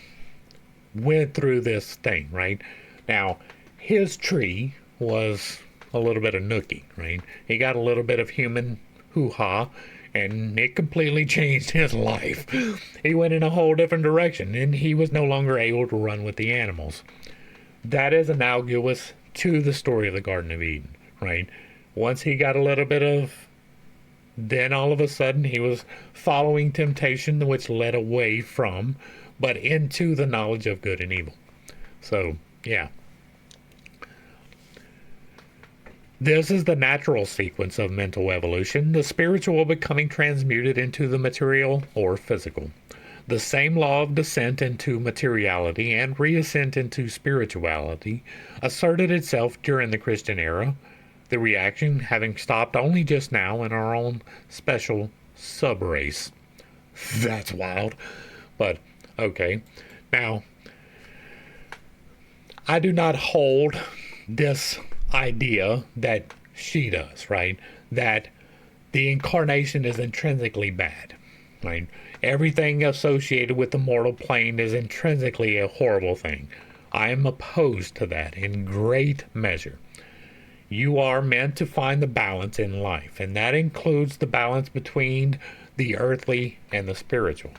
went through this thing, right? Now, his tree was a little bit of nookie, right? He got a little bit of human hoo-ha, and it completely changed his life. He went in a whole different direction, and he was no longer able to run with the animals. That is analogous to the story of the Garden of Eden, right? Once he got a little bit of, then all of a sudden he was following temptation, which led away from, but into the knowledge of good and evil. So, yeah. This is the natural sequence of mental evolution, the spiritual becoming transmuted into the material or physical. The same law of descent into materiality and reascent into spirituality asserted itself during the Christian era, the reaction having stopped only just now in our own special sub-race. That's wild. But, okay. Now, I do not hold this idea that she does, right? That the incarnation is intrinsically bad, right? Everything associated with the mortal plane is intrinsically a horrible thing. I am opposed to that in great measure. You are meant to find the balance in life, and that includes the balance between the earthly and the spiritual.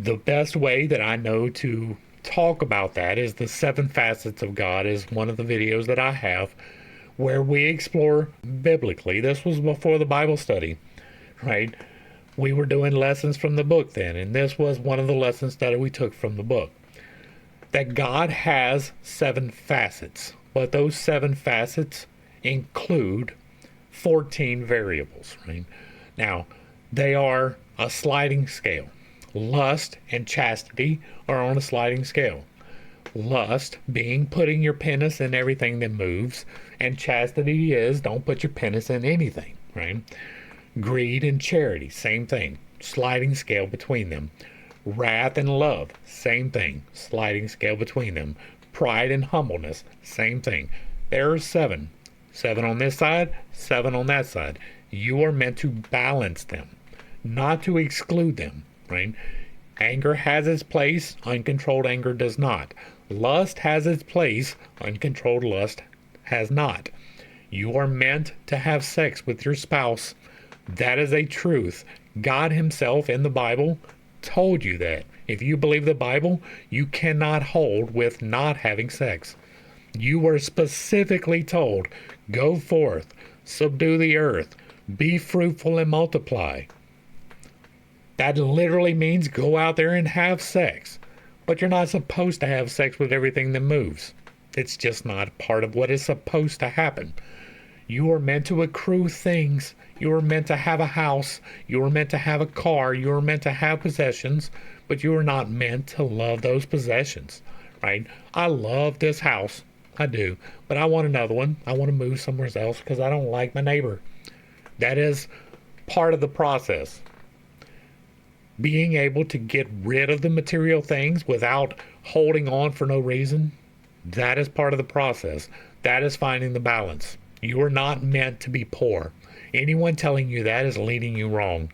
The best way that I know to talk about that is the 7 facets of God is one of the videos that I have where we explore biblically. This was before the Bible study, right? We were doing lessons from the book then, and this was one of the lessons that we took from the book. That God has 7 facets, but those 7 facets include 14 variables, right? Now, they are a sliding scale. Lust and chastity are on a sliding scale. Lust being putting your penis in everything that moves, and chastity is don't put your penis in anything, right? Greed and charity, same thing, sliding scale between them. Wrath and love, same thing, sliding scale between them. Pride and humbleness, same thing. There are 7. 7 on this side, 7 on that side. You are meant to balance them, not to exclude them, right? Anger has its place, uncontrolled anger does not. Lust has its place, uncontrolled lust has not. You are meant to have sex with your spouse. That is a truth. God himself in the Bible told you that. If you believe the Bible, you cannot hold with not having sex. You were specifically told, go forth, subdue the earth, be fruitful and multiply. That literally means go out there and have sex. But you're not supposed to have sex with everything that moves. It's just not part of what is supposed to happen. You are meant to accrue things. You are meant to have a house. You are meant to have a car. You are meant to have possessions. But you are not meant to love those possessions, right? I love this house. I do. But I want another one. I want to move somewhere else because I don't like my neighbor. That is part of the process. Being able to get rid of the material things without holding on for no reason, that is part of the process. That is finding the balance. You are not meant to be poor. Anyone telling you that is leading you wrong.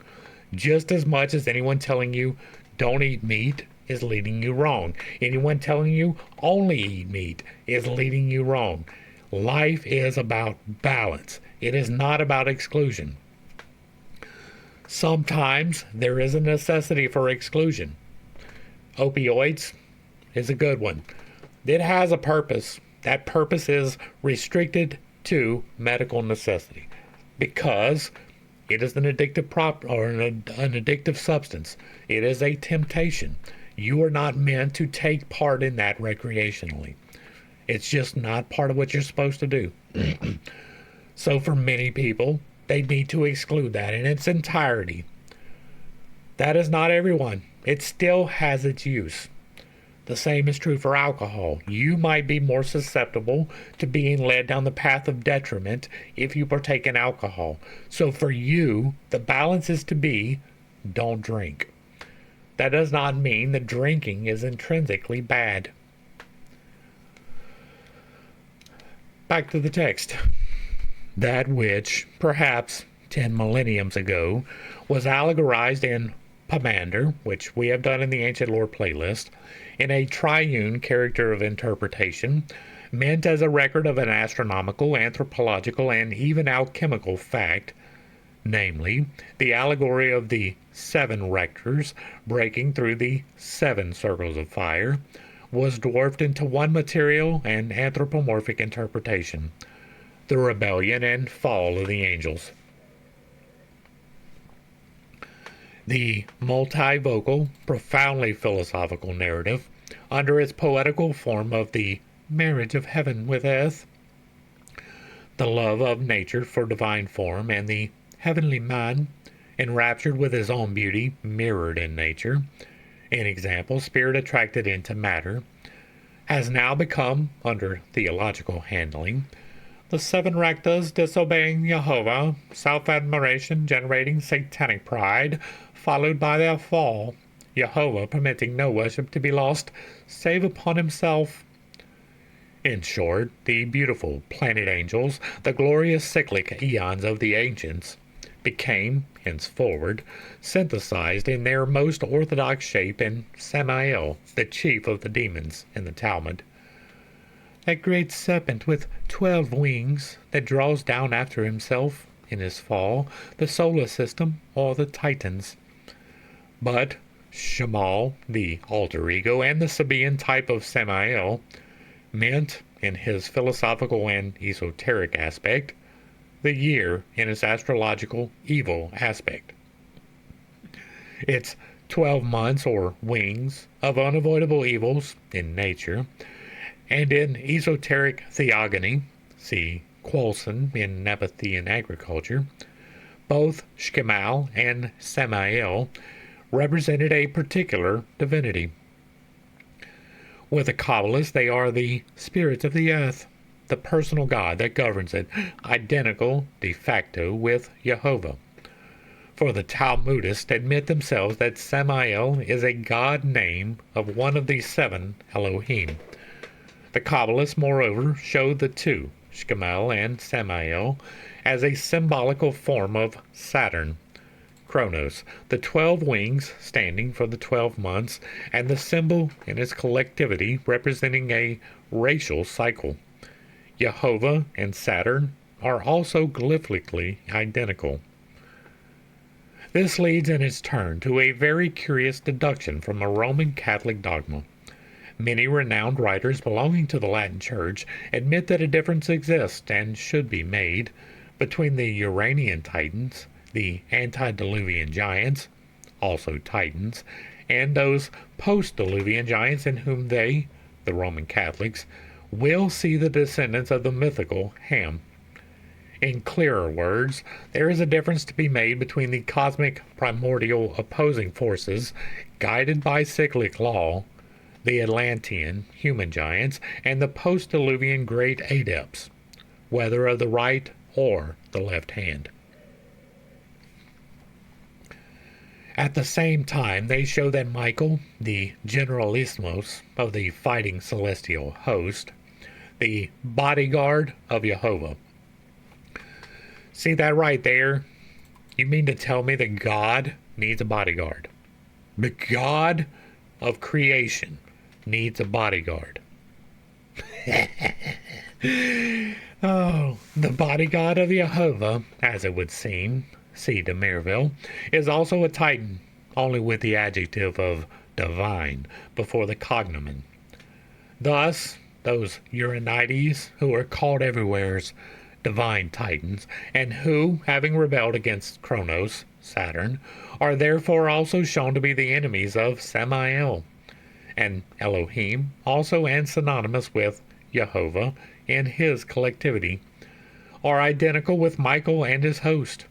Just as much as anyone telling you don't eat meat is leading you wrong. Anyone telling you only eat meat is leading you wrong. Life is about balance. It is not about exclusion. Sometimes there is a necessity for exclusion. Opioids is a good one. It has a purpose. That purpose is restricted to medical necessity because it is an addictive an addictive substance. It is a temptation. You are not meant to take part in that recreationally. It's just not part of what you're supposed to do. So for many people, they need to exclude that in its entirety. That is not everyone. It still has its use. The same is true for alcohol. You might be more susceptible to being led down the path of detriment if you partake in alcohol. So for you, the balance is to be, don't drink. That does not mean that drinking is intrinsically bad. Back to the text. That which, perhaps 10 millenniums ago, was allegorized in Pomander, which we have done in the Ancient Lore playlist, in a triune character of interpretation, meant as a record of an astronomical, anthropological, and even alchemical fact, namely, the allegory of the 7 rectors breaking through the 7 circles of fire, was dwarfed into one material and anthropomorphic interpretation, the rebellion and fall of the angels. The multivocal, profoundly philosophical narrative, under its poetical form of the marriage of heaven with earth, the love of nature for divine form, and the heavenly man, enraptured with his own beauty, mirrored in nature, in example, spirit attracted into matter, has now become, under theological handling, the 7 rectors disobeying Jehovah, self-admiration generating satanic pride, followed by their fall, Jehovah permitting no worship to be lost save upon himself. In short, the beautiful planet angels, the glorious cyclic eons of the ancients, became, henceforward, synthesized in their most orthodox shape in Samael, the chief of the demons in the Talmud. That great serpent with 12 wings that draws down after himself, in his fall, the solar system or the Titans. But Shamal, the alter ego, and the Sabaean type of Samael, meant, in his philosophical and esoteric aspect, the year in its astrological evil aspect. Its 12 months or wings of unavoidable evils in nature, and in esoteric theogony, see Quolson in Nabatean agriculture, both Shkemal and Samael represented a particular divinity. With the Kabbalists, they are the spirits of the earth, the personal God that governs it, identical de facto with Jehovah. For the Talmudists admit themselves that Samael is a god name of one of the 7 Elohim. The Kabbalists, moreover, show the 2, Shkemal and Samael, as a symbolical form of Saturn, Chronos, the 12 wings standing for the 12 months, and the symbol in its collectivity representing a racial cycle. Jehovah and Saturn are also glyphically identical. This leads in its turn to a very curious deduction from a Roman Catholic dogma. Many renowned writers belonging to the Latin Church admit that a difference exists and should be made between the Uranian Titans, the antediluvian giants, also Titans, and those post-diluvian giants in whom they, the Roman Catholics, will see the descendants of the mythical Ham. In clearer words, there is a difference to be made between the cosmic primordial opposing forces guided by cyclic law, the Atlantean human giants, and the post-diluvian great adepts, whether of the right or the left hand. At the same time, they show that Michael, the generalismos of the fighting celestial host, the bodyguard of Jehovah. See that right there? You mean to tell me that God needs a bodyguard? The God of creation needs a bodyguard. Oh, the bodyguard of Jehovah, as it would seem, C. de Merville, is also a Titan, only with the adjective of divine before the cognomen. Thus, those Uranites who are called everywhere's divine Titans, and who, having rebelled against Kronos, Saturn, are therefore also shown to be the enemies of Samael, and Elohim, also and synonymous with Jehovah in his collectivity, are identical with Michael and his host.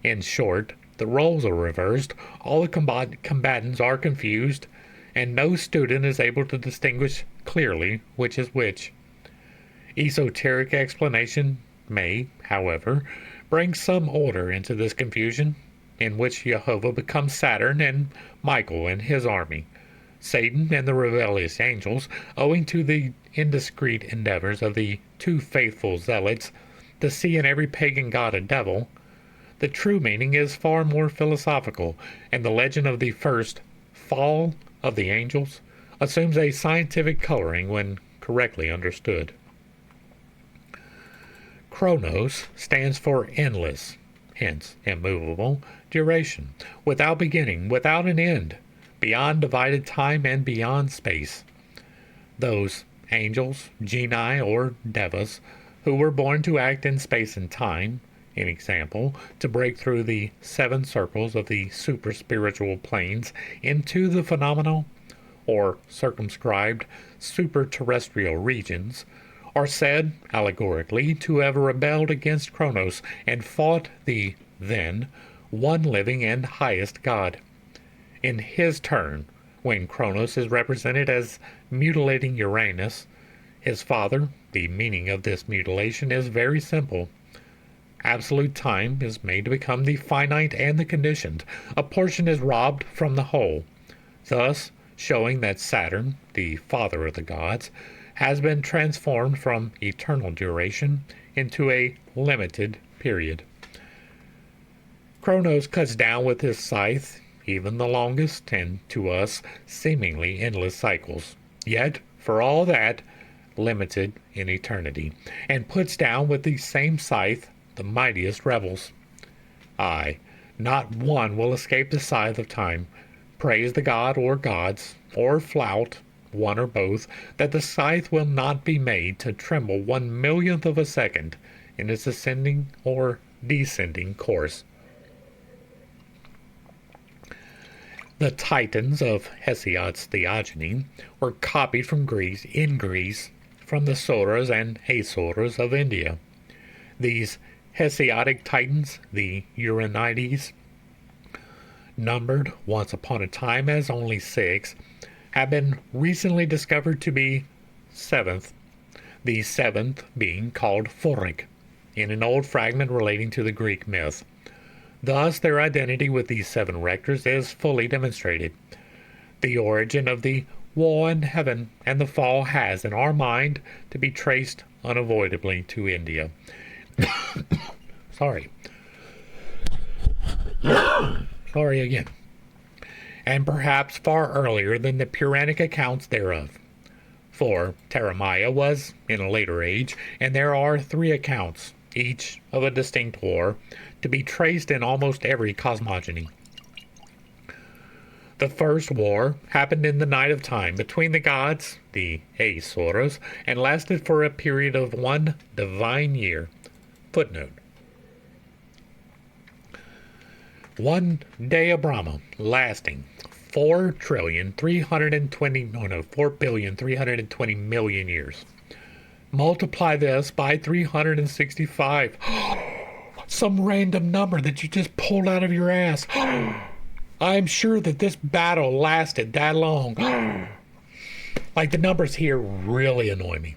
In short, the roles are reversed, all the combatants are confused, and no student is able to distinguish clearly which is which. Esoteric explanation may, however, bring some order into this confusion, in which Jehovah becomes Saturn and Michael and his army, Satan and the rebellious angels, owing to the indiscreet endeavors of the too faithful zealots to see in every pagan god a devil. The true meaning is far more philosophical, and the legend of the first fall of the angels assumes a scientific coloring when correctly understood. Chronos stands for endless, hence immovable, duration, without beginning, without an end, beyond divided time and beyond space. Those angels, genii, or devas, who were born to act in space and time, in example, to break through the 7 circles of the super-spiritual planes into the phenomenal, or circumscribed, super-terrestrial regions, are said, allegorically, to have rebelled against Kronos and fought the, then, one living and highest god. In his turn, when Kronos is represented as mutilating Uranus, his father, the meaning of this mutilation is very simple. Absolute time is made to become the finite and the conditioned. A portion is robbed from the whole, thus showing that Saturn, the father of the gods, has been transformed from eternal duration into a limited period. Kronos cuts down with his scythe even the longest and, to us, seemingly endless cycles, yet, for all that, limited in eternity, and puts down with the same scythe the mightiest rebels. Aye, not one will escape the scythe of time. Praise the god or gods, or flout, one or both, that the scythe will not be made to tremble 1/1,000,000th of a second in its ascending or descending course. The Titans of Hesiod's theogony were copied from Greece, from the Sauras and Asuras of India. These Hesiodic Titans, the Uranites, numbered once upon a time as only 6, have been recently discovered to be 7th, the 7th being called Phoric, in an old fragment relating to the Greek myth. Thus, their identity with these 7 rectors is fully demonstrated. The origin of the war in heaven and the fall has, in our mind, to be traced unavoidably to India. Sorry. story again, and perhaps far earlier than the Puranic accounts thereof. For Terramaya was in a later age, and there are 3 accounts, each of a distinct war, to be traced in almost every cosmogony. The first war happened in the night of time between the gods, the Asuras, and lasted for a period of 1 divine year. Footnote: 1 day of Brahma, lasting 4,320,000,000 years. Multiply this by 365. Some random number that you just pulled out of your ass. I'm sure that this battle lasted that long. Like, the numbers here really annoy me,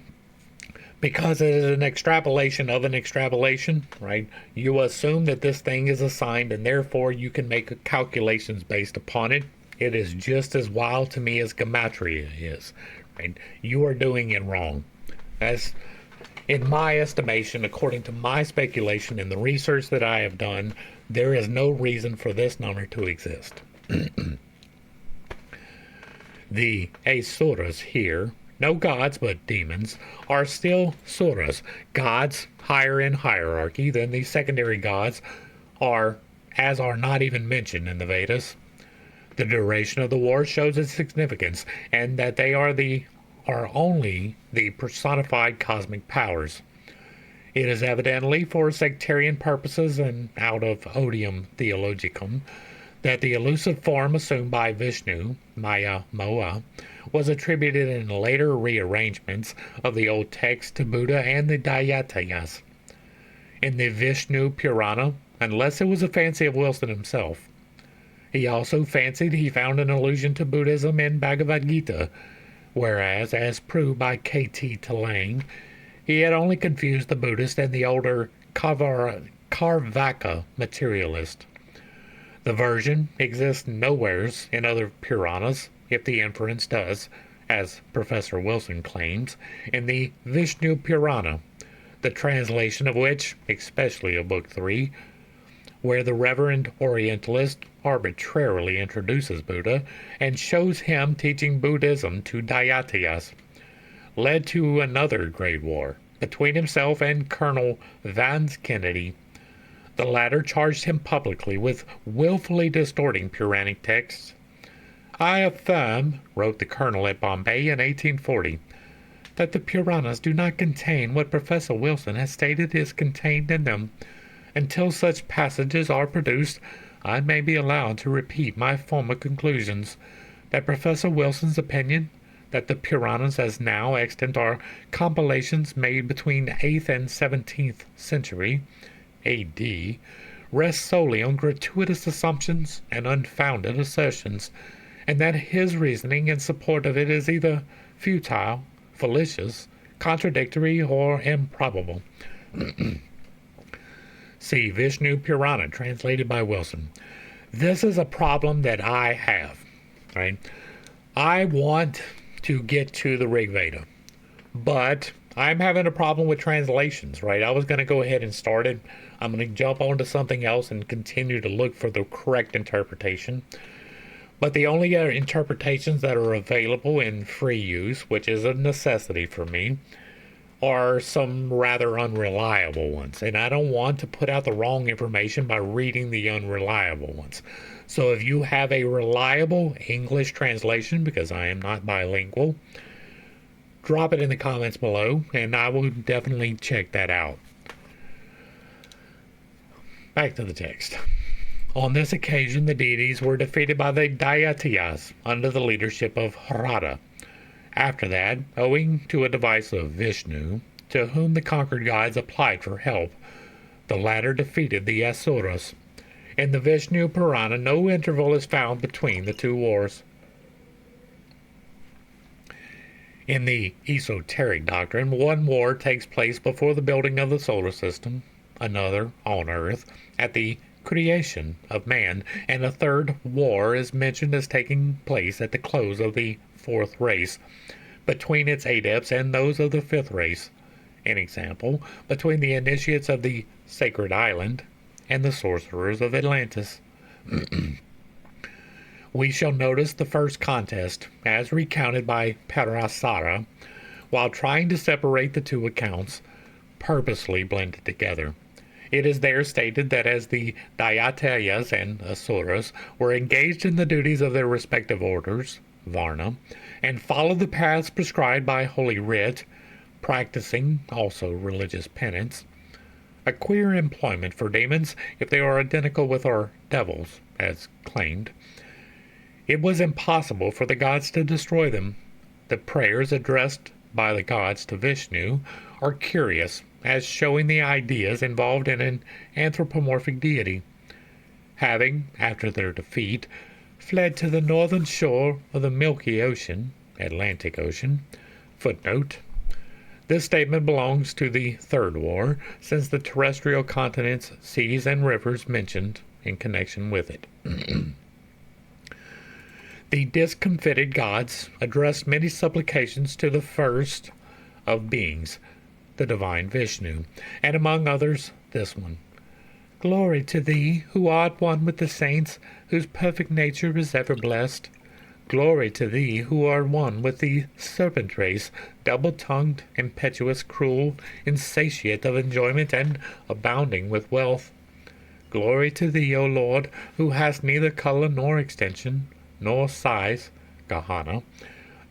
because it is an extrapolation of an extrapolation, right? You assume that this thing is assigned, and therefore you can make calculations based upon it. It is just as wild to me as gematria is, right? You are doing it wrong. As in my estimation, according to my speculation and the research that I have done, there is no reason for this number to exist. The Asuras here, no gods but demons, are still Suras, gods higher in hierarchy than the secondary gods, are not even mentioned in the Vedas. The duration of the war shows its significance, and that they are only the personified cosmic powers. It is evidently for sectarian purposes and out of odium theologicum that the elusive form assumed by Vishnu, Maya Moa, was attributed in later rearrangements of the old text to Buddha and the Daityas. In the Vishnu Purana, unless it was a fancy of Wilson himself, he also fancied he found an allusion to Buddhism in Bhagavad Gita, whereas, as proved by K.T. Talang, he had only confused the Buddhist and the older Carvaka materialist. The version exists nowheres in other Puranas, if the inference does, as Professor Wilson claims, in the Vishnu Purana, the translation of which, especially of Book 3, where the Reverend Orientalist arbitrarily introduces Buddha and shows him teaching Buddhism to Daityas, led to another great war between himself and Colonel Vance Kennedy. The latter charged him publicly with willfully distorting Puranic texts. "I affirm," wrote the colonel at Bombay in 1840, "that the Puranas do not contain what Professor Wilson has stated is contained in them. Until such passages are produced, I may be allowed to repeat my former conclusions, that Professor Wilson's opinion that the Puranas as now extant are compilations made between the 8th and 17th century A.D., rests solely on gratuitous assumptions and unfounded assertions, and that his reasoning in support of it is either futile, fallacious, contradictory, or improbable." See Vishnu Purana, translated by Wilson. This is a problem that I have, right? I want to get to the Rig Veda, but I'm having a problem with translations, right? I was going to go ahead and start it. I'm going to jump onto something else and continue to look for the correct interpretation. But the only interpretations that are available in free use, which is a necessity for me, are some rather unreliable ones, and I don't want to put out the wrong information by reading the unreliable ones. So if you have a reliable English translation, because I am not bilingual, drop it in the comments below, and I will definitely check that out. Back to the text. On this occasion, the deities were defeated by the Daityas under the leadership of Radha. After that, owing to a device of Vishnu, to whom the conquered gods applied for help, the latter defeated the Asuras. In the Vishnu Purana, no interval is found between the two wars. In the esoteric doctrine, one war takes place before the building of the solar system, another on Earth at the creation of man, and a third war is mentioned as taking place at the close of the fourth race, between its adepts and those of the fifth race. An example, between the initiates of the Sacred Island and the sorcerers of Atlantis. We shall notice the first contest, as recounted by Parasara, while trying to separate the two accounts, purposely blended together. It is there stated that as the Daityas and Asuras were engaged in the duties of their respective orders, Varna, and followed the paths prescribed by Holy Writ, practicing also religious penance, a queer employment for demons if they are identical with our devils, as claimed. It was impossible for the gods to destroy them. The prayers addressed by the gods to Vishnu are curious, as showing the ideas involved in an anthropomorphic deity, having, after their defeat, fled to the northern shore of the Milky Ocean, Atlantic Ocean. Footnote. This statement belongs to the Third War, since the terrestrial continents, seas, and rivers mentioned in connection with it. The discomfited gods addressed many supplications to the first of beings, the divine Vishnu, and among others this one. Glory to thee, who art one with the saints, whose perfect nature is ever blessed. Glory to thee, who art one with the serpent race, double-tongued, impetuous, cruel, insatiate of enjoyment, and abounding with wealth. Glory to thee, O Lord, who hast neither color nor extension, nor size, Gahana,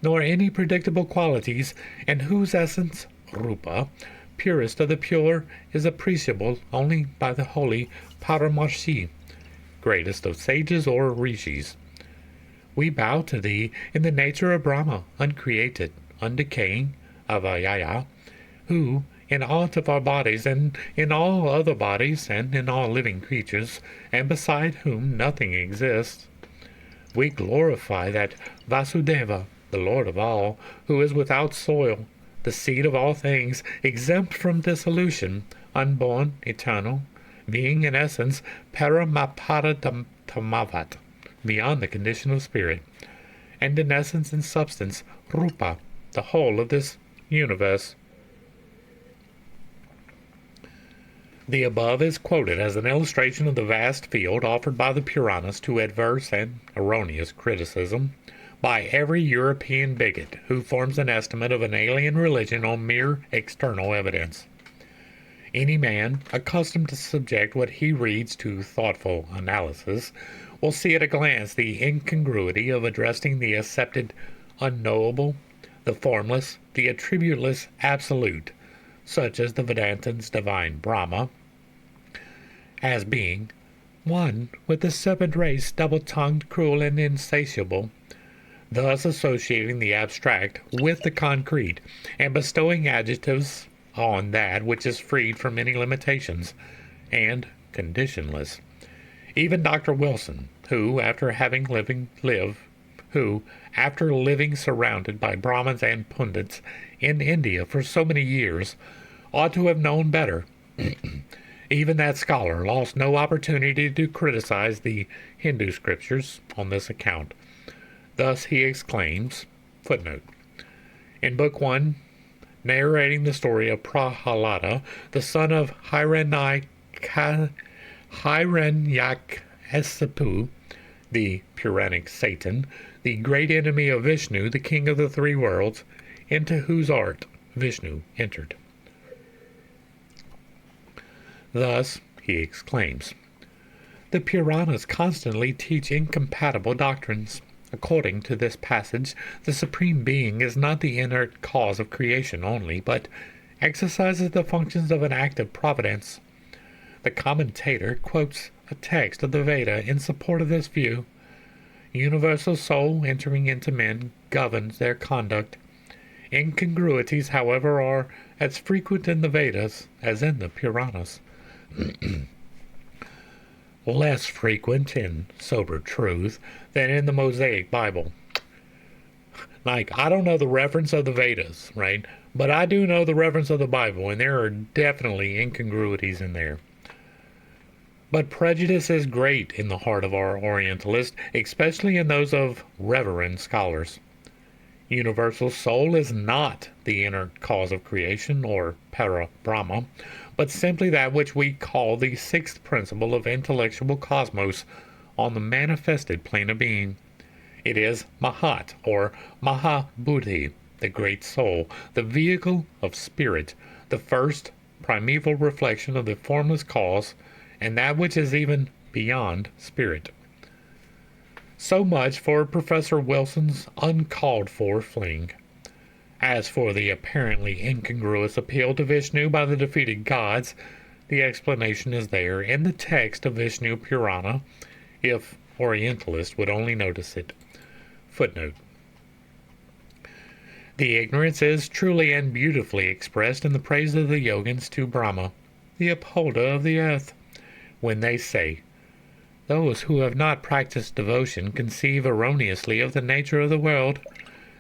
nor any predictable qualities, and whose essence, Rupa, purest of the pure, is appreciable only by the holy Paramarshi, greatest of sages or rishis. We bow to thee in the nature of Brahma, uncreated, undecaying, Avayaya, who, in aught of our bodies, and in all other bodies, and in all living creatures, and beside whom nothing exists, we glorify that Vasudeva, the Lord of all, who is without soil, the seed of all things, exempt from dissolution, unborn, eternal, being in essence Paramaparatamavat, beyond the condition of spirit, and in essence and substance Rupa, the whole of this universe. The above is quoted as an illustration of the vast field offered by the Puranas to adverse and erroneous criticism by every European bigot who forms an estimate of an alien religion on mere external evidence. Any man accustomed to subject what he reads to thoughtful analysis will see at a glance the incongruity of addressing the accepted unknowable, the formless, the attributeless absolute, such as the Vedantins' divine Brahma, as being one with the serpent race, double-tongued, cruel, and insatiable, thus associating the abstract with the concrete, and bestowing adjectives on that which is freed from any limitations, and conditionless. Even Dr. Wilson, who, after living surrounded by Brahmins and Pundits in India for so many years, ought to have known better. Even that scholar lost no opportunity to criticize the Hindu scriptures on this account. Thus he exclaims, footnote, in Book 1, narrating the story of Prahalada, the son of Hiranyakasipu, the Puranic Satan, the great enemy of Vishnu, the king of the three worlds, into whose art Vishnu entered. Thus, he exclaims, the Puranas constantly teach incompatible doctrines. According to this passage, the Supreme Being is not the inert cause of creation only, but exercises the functions of an active providence. The commentator quotes a text of the Veda in support of this view. Universal soul entering into men governs their conduct. Incongruities, however, are as frequent in the Vedas as in the Puranas. Less frequent, in sober truth, than in the Mosaic Bible. Like, I don't know the reference of the Vedas, right? But I do know the reference of the Bible, and there are definitely incongruities in there. But prejudice is great in the heart of our Orientalists, especially in those of reverend scholars. Universal soul is not the inner cause of creation, or para-Brahma, but simply that which we call the sixth principle of intellectual cosmos on the manifested plane of being. It is Mahat, or Mahabuddhi, the great soul, the vehicle of spirit, the first primeval reflection of the formless cause, and that which is even beyond spirit. So much for Professor Wilson's uncalled-for fling. As for the apparently incongruous appeal to Vishnu by the defeated gods, the explanation is there in the text of Vishnu Purana, if Orientalists would only notice it. Footnote. The ignorance is truly and beautifully expressed in the praise of the yogins to Brahma, the upholder of the earth, when they say, "Those who have not practiced devotion conceive erroneously of the nature of the world.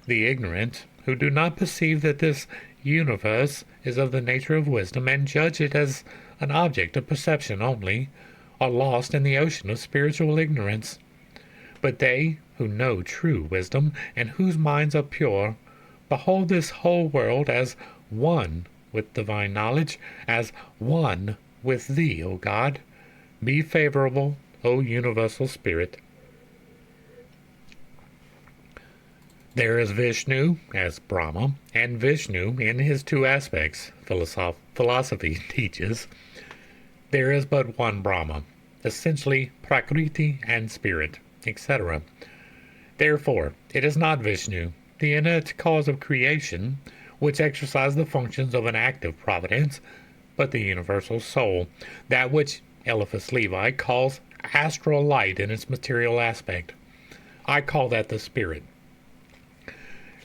The ignorant, who do not perceive that this universe is of the nature of wisdom and judge it as an object of perception only, are lost in the ocean of spiritual ignorance. But they who know true wisdom and whose minds are pure, behold this whole world as one with divine knowledge, as one with Thee, O God. Be favorable, O Universal Spirit." There is Vishnu as Brahma, and Vishnu in his two aspects, philosophy teaches. There is but one Brahma, essentially Prakriti and spirit, etc. Therefore, it is not Vishnu, the inert cause of creation, which exercises the functions of an active providence, but the universal soul, that which Eliphas Levi calls astral light in its material aspect. I call that the spirit.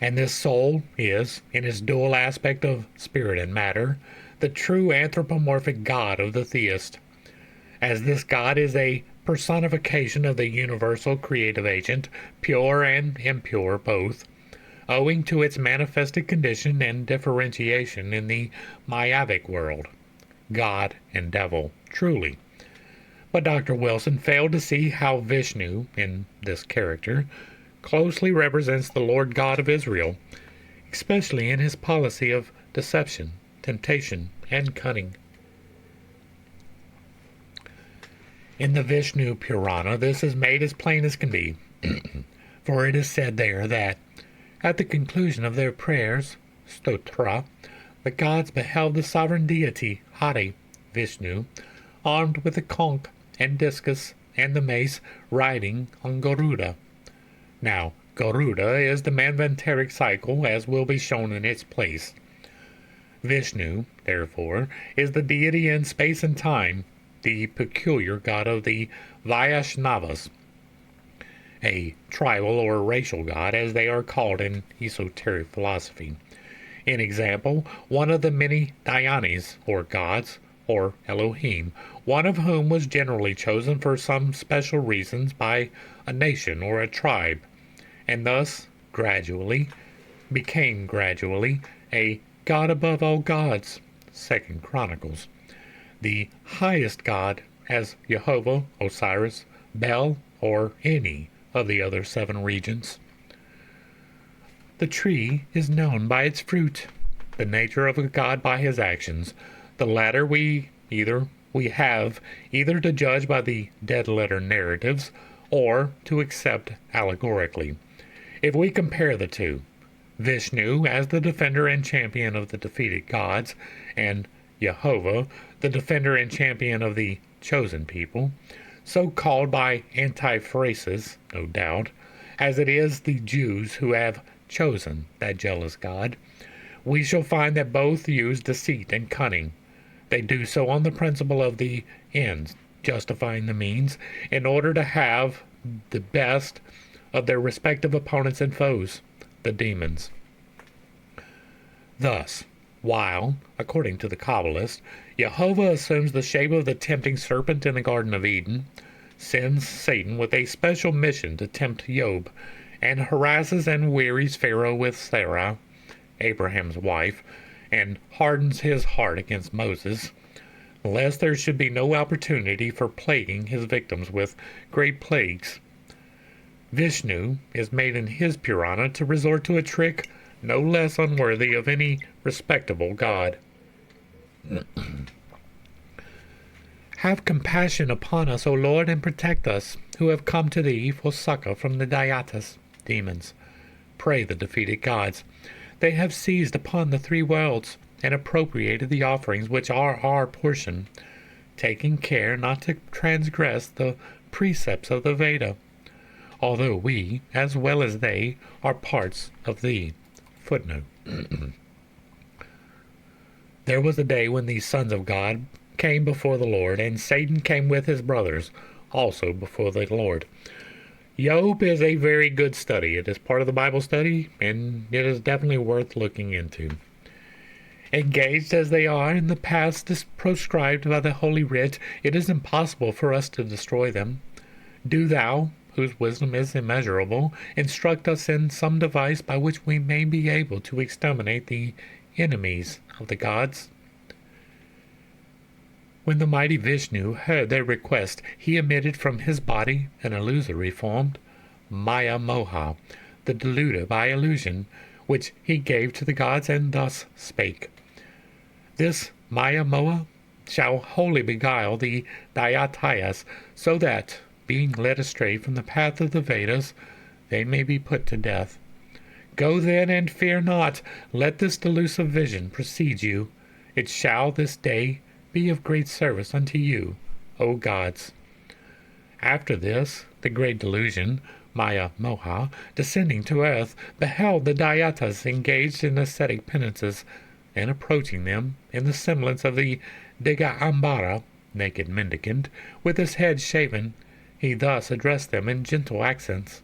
And this soul is, in its dual aspect of spirit and matter, the true anthropomorphic God of the theist. As this God is a personification of the universal creative agent, pure and impure both, owing to its manifested condition and differentiation in the Mayavic world, God and devil, truly. But Dr. Wilson failed to see how Vishnu, in this character, closely represents the Lord God of Israel, especially in his policy of deception, temptation, and cunning. In the Vishnu Purana, this is made as plain as can be, for it is said there that, at the conclusion of their prayers, stotra, the gods beheld the sovereign deity, Hari, Vishnu, armed with the conch and discus and the mace, riding on Garuda. Now, Garuda is the Manvantaric cycle, as will be shown in its place. Vishnu, therefore, is the deity in space and time, the peculiar god of the Vaishnavas, a tribal or racial god, as they are called in esoteric philosophy. In example, one of the many Dhyanis, or gods, or Elohim, one of whom was generally chosen for some special reasons by a nation or a tribe, and thus became gradually a God above all gods. 2 Chronicles. The highest god as Jehovah, Osiris, Bel, or any of the other 7 regions. The tree is known by its fruit, the nature of a god by his actions. The latter we have either to judge by the dead-letter narratives or to accept allegorically. If we compare the two, Vishnu as the defender and champion of the defeated gods, and Jehovah, the defender and champion of the chosen people, so called by antiphrasis, no doubt, as it is the Jews who have chosen that jealous God, we shall find that both use deceit and cunning. They do so on the principle of the ends justifying the means, in order to have the best of their respective opponents and foes, the demons. Thus, while, according to the Kabbalist, Jehovah assumes the shape of the tempting serpent in the Garden of Eden, sends Satan with a special mission to tempt Job, and harasses and wearies Pharaoh with Sarah, Abraham's wife, and hardens his heart against Moses, lest there should be no opportunity for plaguing his victims with great plagues. Vishnu is made in his Purana to resort to a trick no less unworthy of any respectable god. Have compassion upon us, O Lord, and protect us, who have come to thee for succor from the Dyatas. demons. Pray the defeated gods. They have seized upon the three worlds and appropriated the offerings which are our portion, taking care not to transgress the precepts of the Veda, although we, as well as they, are parts of thee. Footnote. There was a day when these sons of God came before the Lord, and Satan came with his brothers also before the Lord. Job is a very good study. It is part of the Bible study, and it is definitely worth looking into. Engaged as they are in the paths proscribed by the Holy Writ, it is impossible for us to destroy them. Do thou, whose wisdom is immeasurable, instruct us in some device by which we may be able to exterminate the enemies of the gods. When the mighty Vishnu heard their request, he emitted from his body an illusory form, Maya Moha, the deluder by illusion, which he gave to the gods, and thus spake. This Maya Moha shall wholly beguile the Dayatayas, so that, being led astray from the path of the Vedas, they may be put to death. Go then, and fear not. Let this delusive vision precede you. It shall this day be of great service unto you, O gods. After this, the great delusion, Maya Moha, descending to earth, beheld the Dayatas engaged in ascetic penances, and approaching them, in the semblance of the Digambara, naked mendicant, with his head shaven, he thus addressed them in gentle accents.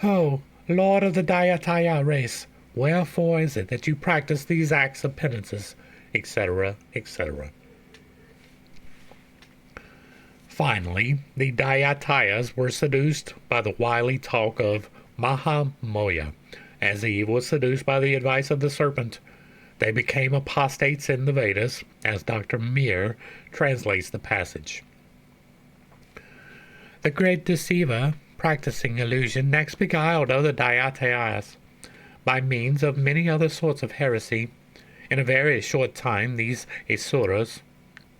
O Lord of the Dayataya race, wherefore is it that you practice these acts of penances, etc., etc. Finally, the Dayatayas were seduced by the wily talk of Mahamoya, as Eve was seduced by the advice of the serpent. They became apostates in the Vedas, as Dr. Meir translates the passage. The great deceiver, practicing illusion, next beguiled other Dayatayas by means of many other sorts of heresy. In a very short time, these Asuras,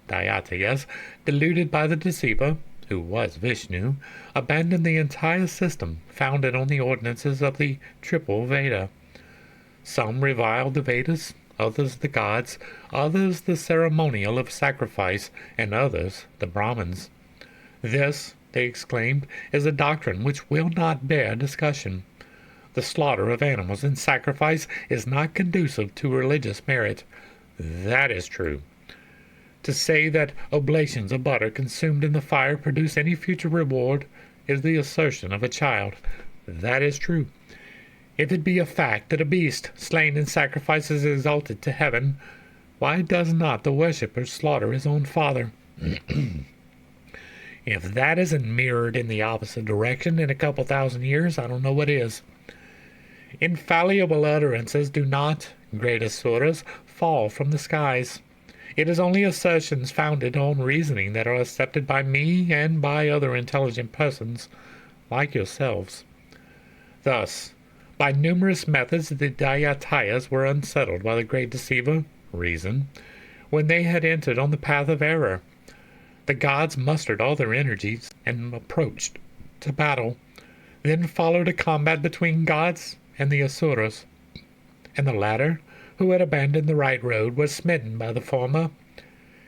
Dayatayas, deluded by the deceiver, who was Vishnu, abandoned the entire system founded on the ordinances of the triple Veda. Some reviled the Vedas, others the gods, others the ceremonial of sacrifice, and others the Brahmins. This, they exclaimed, is a doctrine which will not bear discussion. The slaughter of animals in sacrifice is not conducive to religious merit. That is true. To say that oblations of butter consumed in the fire produce any future reward is the assertion of a child. That is true. If it be a fact that a beast slain in sacrifice is exalted to heaven, why does not the worshipper slaughter his own father? If that isn't mirrored in the opposite direction in a couple thousand years, I don't know what is. Infallible utterances do not, great Asuras, fall from the skies. It is only assertions founded on reasoning that are accepted by me and by other intelligent persons, like yourselves. Thus, by numerous methods the Dayatayas were unsettled by the great deceiver, reason, when they had entered on the path of error. The gods mustered all their energies and approached to battle. Then followed a combat between gods and the Asuras, and the latter, who had abandoned the right road, was smitten by the former.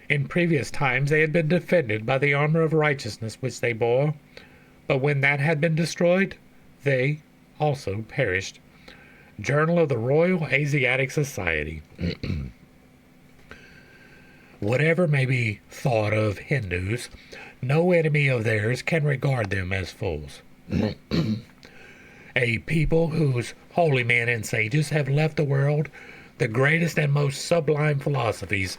In previous times they had been defended by the armor of righteousness which they bore, but when that had been destroyed, they also perished. Journal of the Royal Asiatic Society. Whatever may be thought of Hindus, no enemy of theirs can regard them as fools. A people whose holy men and sages have left the world the greatest and most sublime philosophies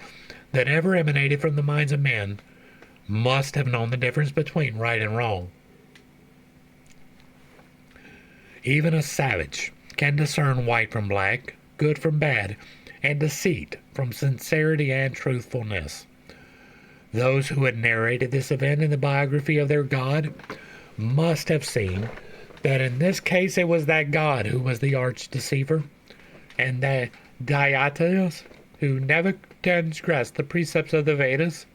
that ever emanated from the minds of men must have known the difference between right and wrong. Even a savage can discern white from black, good from bad, and deceit from sincerity and truthfulness. Those who had narrated this event in the biography of their god must have seen that in this case it was that god who was the arch-deceiver, and the Dayatayas, who never transgressed the precepts of the Vedas,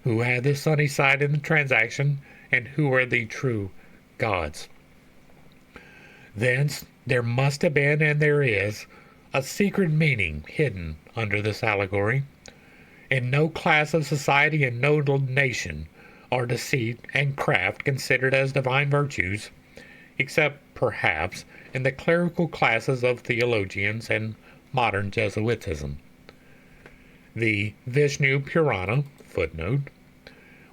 who had the sunny side in the transaction, and who were the true gods. Thence there must have been, and there is, a secret meaning hidden under this allegory. In no class of society and no nation are deceit and craft considered as divine virtues, except, perhaps, in the clerical classes of theologians and modern Jesuitism. The Vishnu Purana, footnote,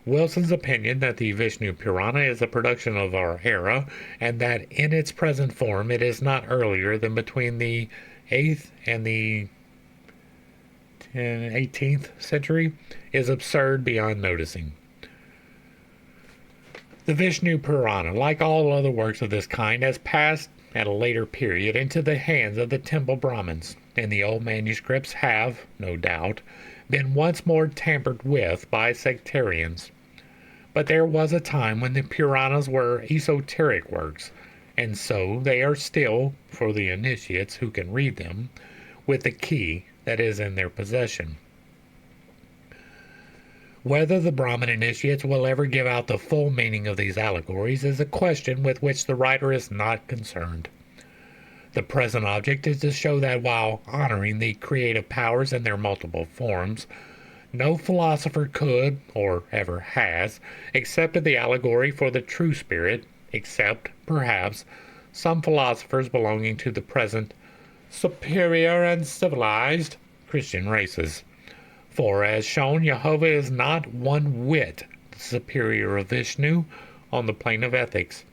Wilson's opinion that the Vishnu Purana is a production of our era, and that in its present form it is not earlier than between the 8th and the 18th century, is absurd beyond noticing. The Vishnu Purana, like all other works of this kind, has passed at a later period into the hands of the temple Brahmins, and the old manuscripts have, no doubt, been once more tampered with by sectarians. But there was a time when the Puranas were esoteric works, and so they are still, for the initiates who can read them, with the key that is in their possession. Whether the Brahmin initiates will ever give out the full meaning of these allegories is a question with which the writer is not concerned. The present object is to show that while honoring the creative powers in their multiple forms, no philosopher could, or ever has, accepted the allegory for the true spirit, except, perhaps, some philosophers belonging to the present superior and civilized Christian races. For, as shown, Jehovah is not one whit the superior of Vishnu on the plane of ethics.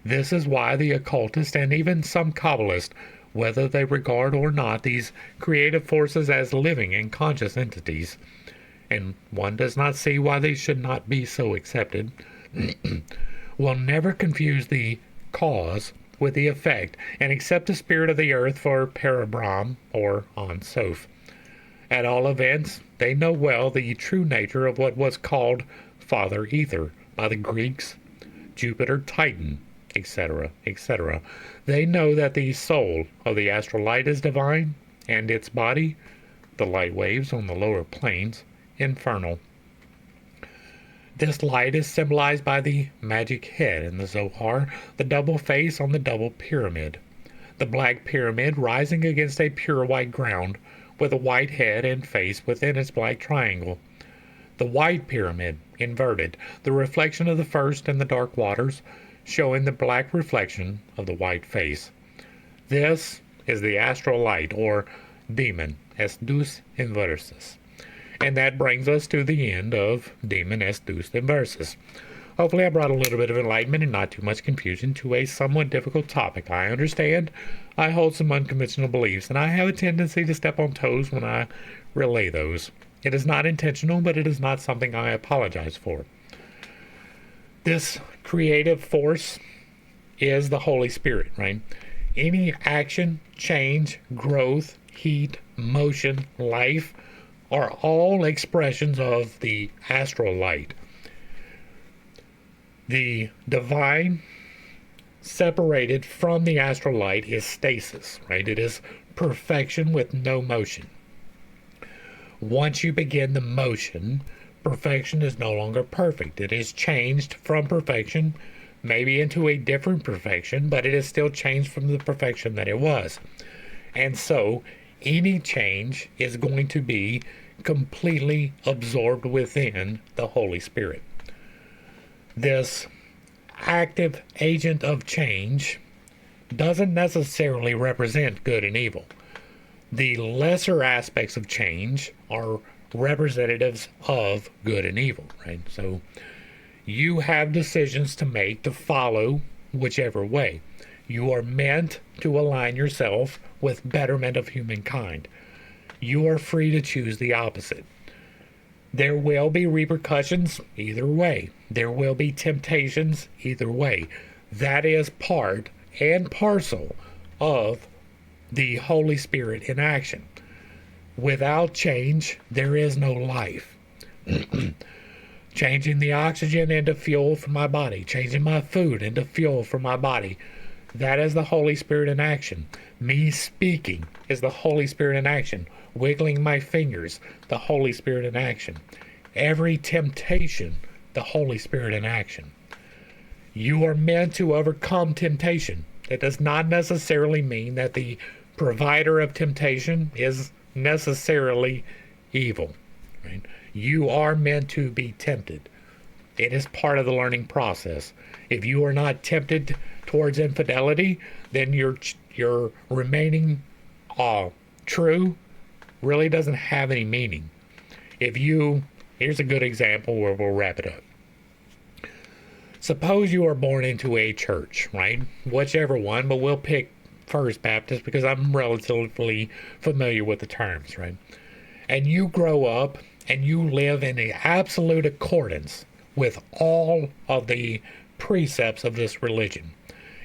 This is why the occultist and even some Kabbalists, whether they regard or not these creative forces as living and conscious entities, and one does not see why they should not be so accepted, will never confuse the cause with the effect, and accept the spirit of the earth for Parabrahm or An Sof. At all events, they know well the true nature of what was called Father Ether by the Greeks, Jupiter Titan, etc., etc. They know that the soul of the astral light is divine, and its body, the light waves on the lower planes, infernal. This light is symbolized by the magic head in the Zohar, the double face on the double pyramid, the black pyramid rising against a pure white ground, with a white head and face within its black triangle. The white pyramid, inverted, the reflection of the first in the dark waters, showing the black reflection of the white face. This is the astral light, or Demon Est Deus Inversus. And that brings us to the end of Demon Est Deus Inversus. Hopefully I brought a little bit of enlightenment and not too much confusion to a somewhat difficult topic. I understand I hold some unconventional beliefs, and I have a tendency to step on toes when I relay those. It is not intentional, but it is not something I apologize for. This creative force is the Holy Spirit, right? Any action, change, growth, heat, motion, life are all expressions of the astral light. The divine separated from the astral light is stasis, right? It is perfection with no motion. Once you begin the motion, perfection is no longer perfect. It is changed from perfection, maybe into a different perfection, but it is still changed from the perfection that it was. And so, any change is going to be completely absorbed within the Holy Spirit. This active agent of change doesn't necessarily represent good and evil. The lesser aspects of change are representatives of good and evil, right? So you have decisions to make to follow whichever way. You are meant to align yourself with betterment of humankind. You are free to choose the opposite. There will be repercussions either way. There will be temptations either way. That is part and parcel of the Holy Spirit in action. Without change, there is no life. Changing the oxygen into fuel for my body, changing my food into fuel for my body, that is the Holy Spirit in action. Me speaking is the Holy Spirit in action. Wiggling my fingers, the Holy Spirit in action. Every temptation, the Holy Spirit in action. You are meant to overcome temptation. It does not necessarily mean that the provider of temptation is necessarily evil. Right? You are meant to be tempted. It is part of the learning process. If you are not tempted towards infidelity, then your remaining true really doesn't have any meaning. Here's a good example where we'll wrap it up. Suppose you are born into a church, right? Whichever one, but we'll pick First Baptist because I'm relatively familiar with the terms, right? And you grow up and you live in the absolute accordance with all of the precepts of this religion.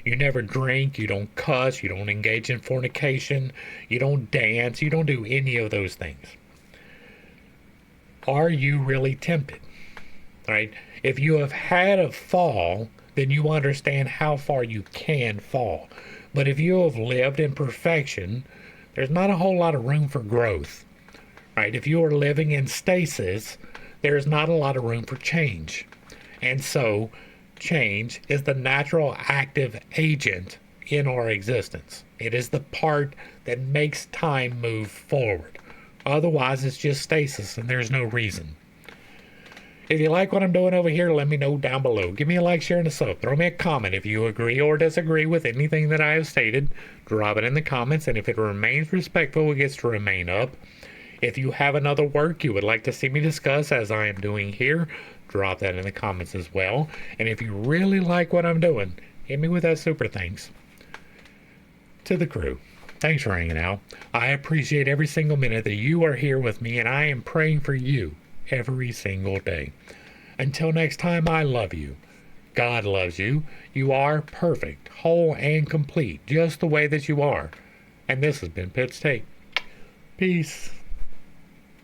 You never drink, you don't cuss, you don't engage in fornication, you don't dance, you don't do any of those things. Are you really tempted? Right? If you have had a fall, then you understand how far you can fall. But if you have lived in perfection, there's not a whole lot of room for growth. Right? If you are living in stasis, there's not a lot of room for change. And so, change is the natural active agent in our existence. It is the part that makes time move forward. Otherwise, it's just stasis and there's no reason. If you like what I'm doing over here, let me know down below. Give me a like, share, and a sub. Throw me a comment if you agree or disagree with anything that I have stated. Drop it in the comments, and if it remains respectful, it gets to remain up. If you have another work you would like to see me discuss, as I am doing here, drop that in the comments as well. And if you really like what I'm doing, hit me with that super thanks. To the crew, thanks for hanging out. I appreciate every single minute that you are here with me, and I am praying for you every single day. Until next time, I love you. God loves you. You are perfect, whole, and complete, just the way that you are. And this has been Pitt's Take. Peace.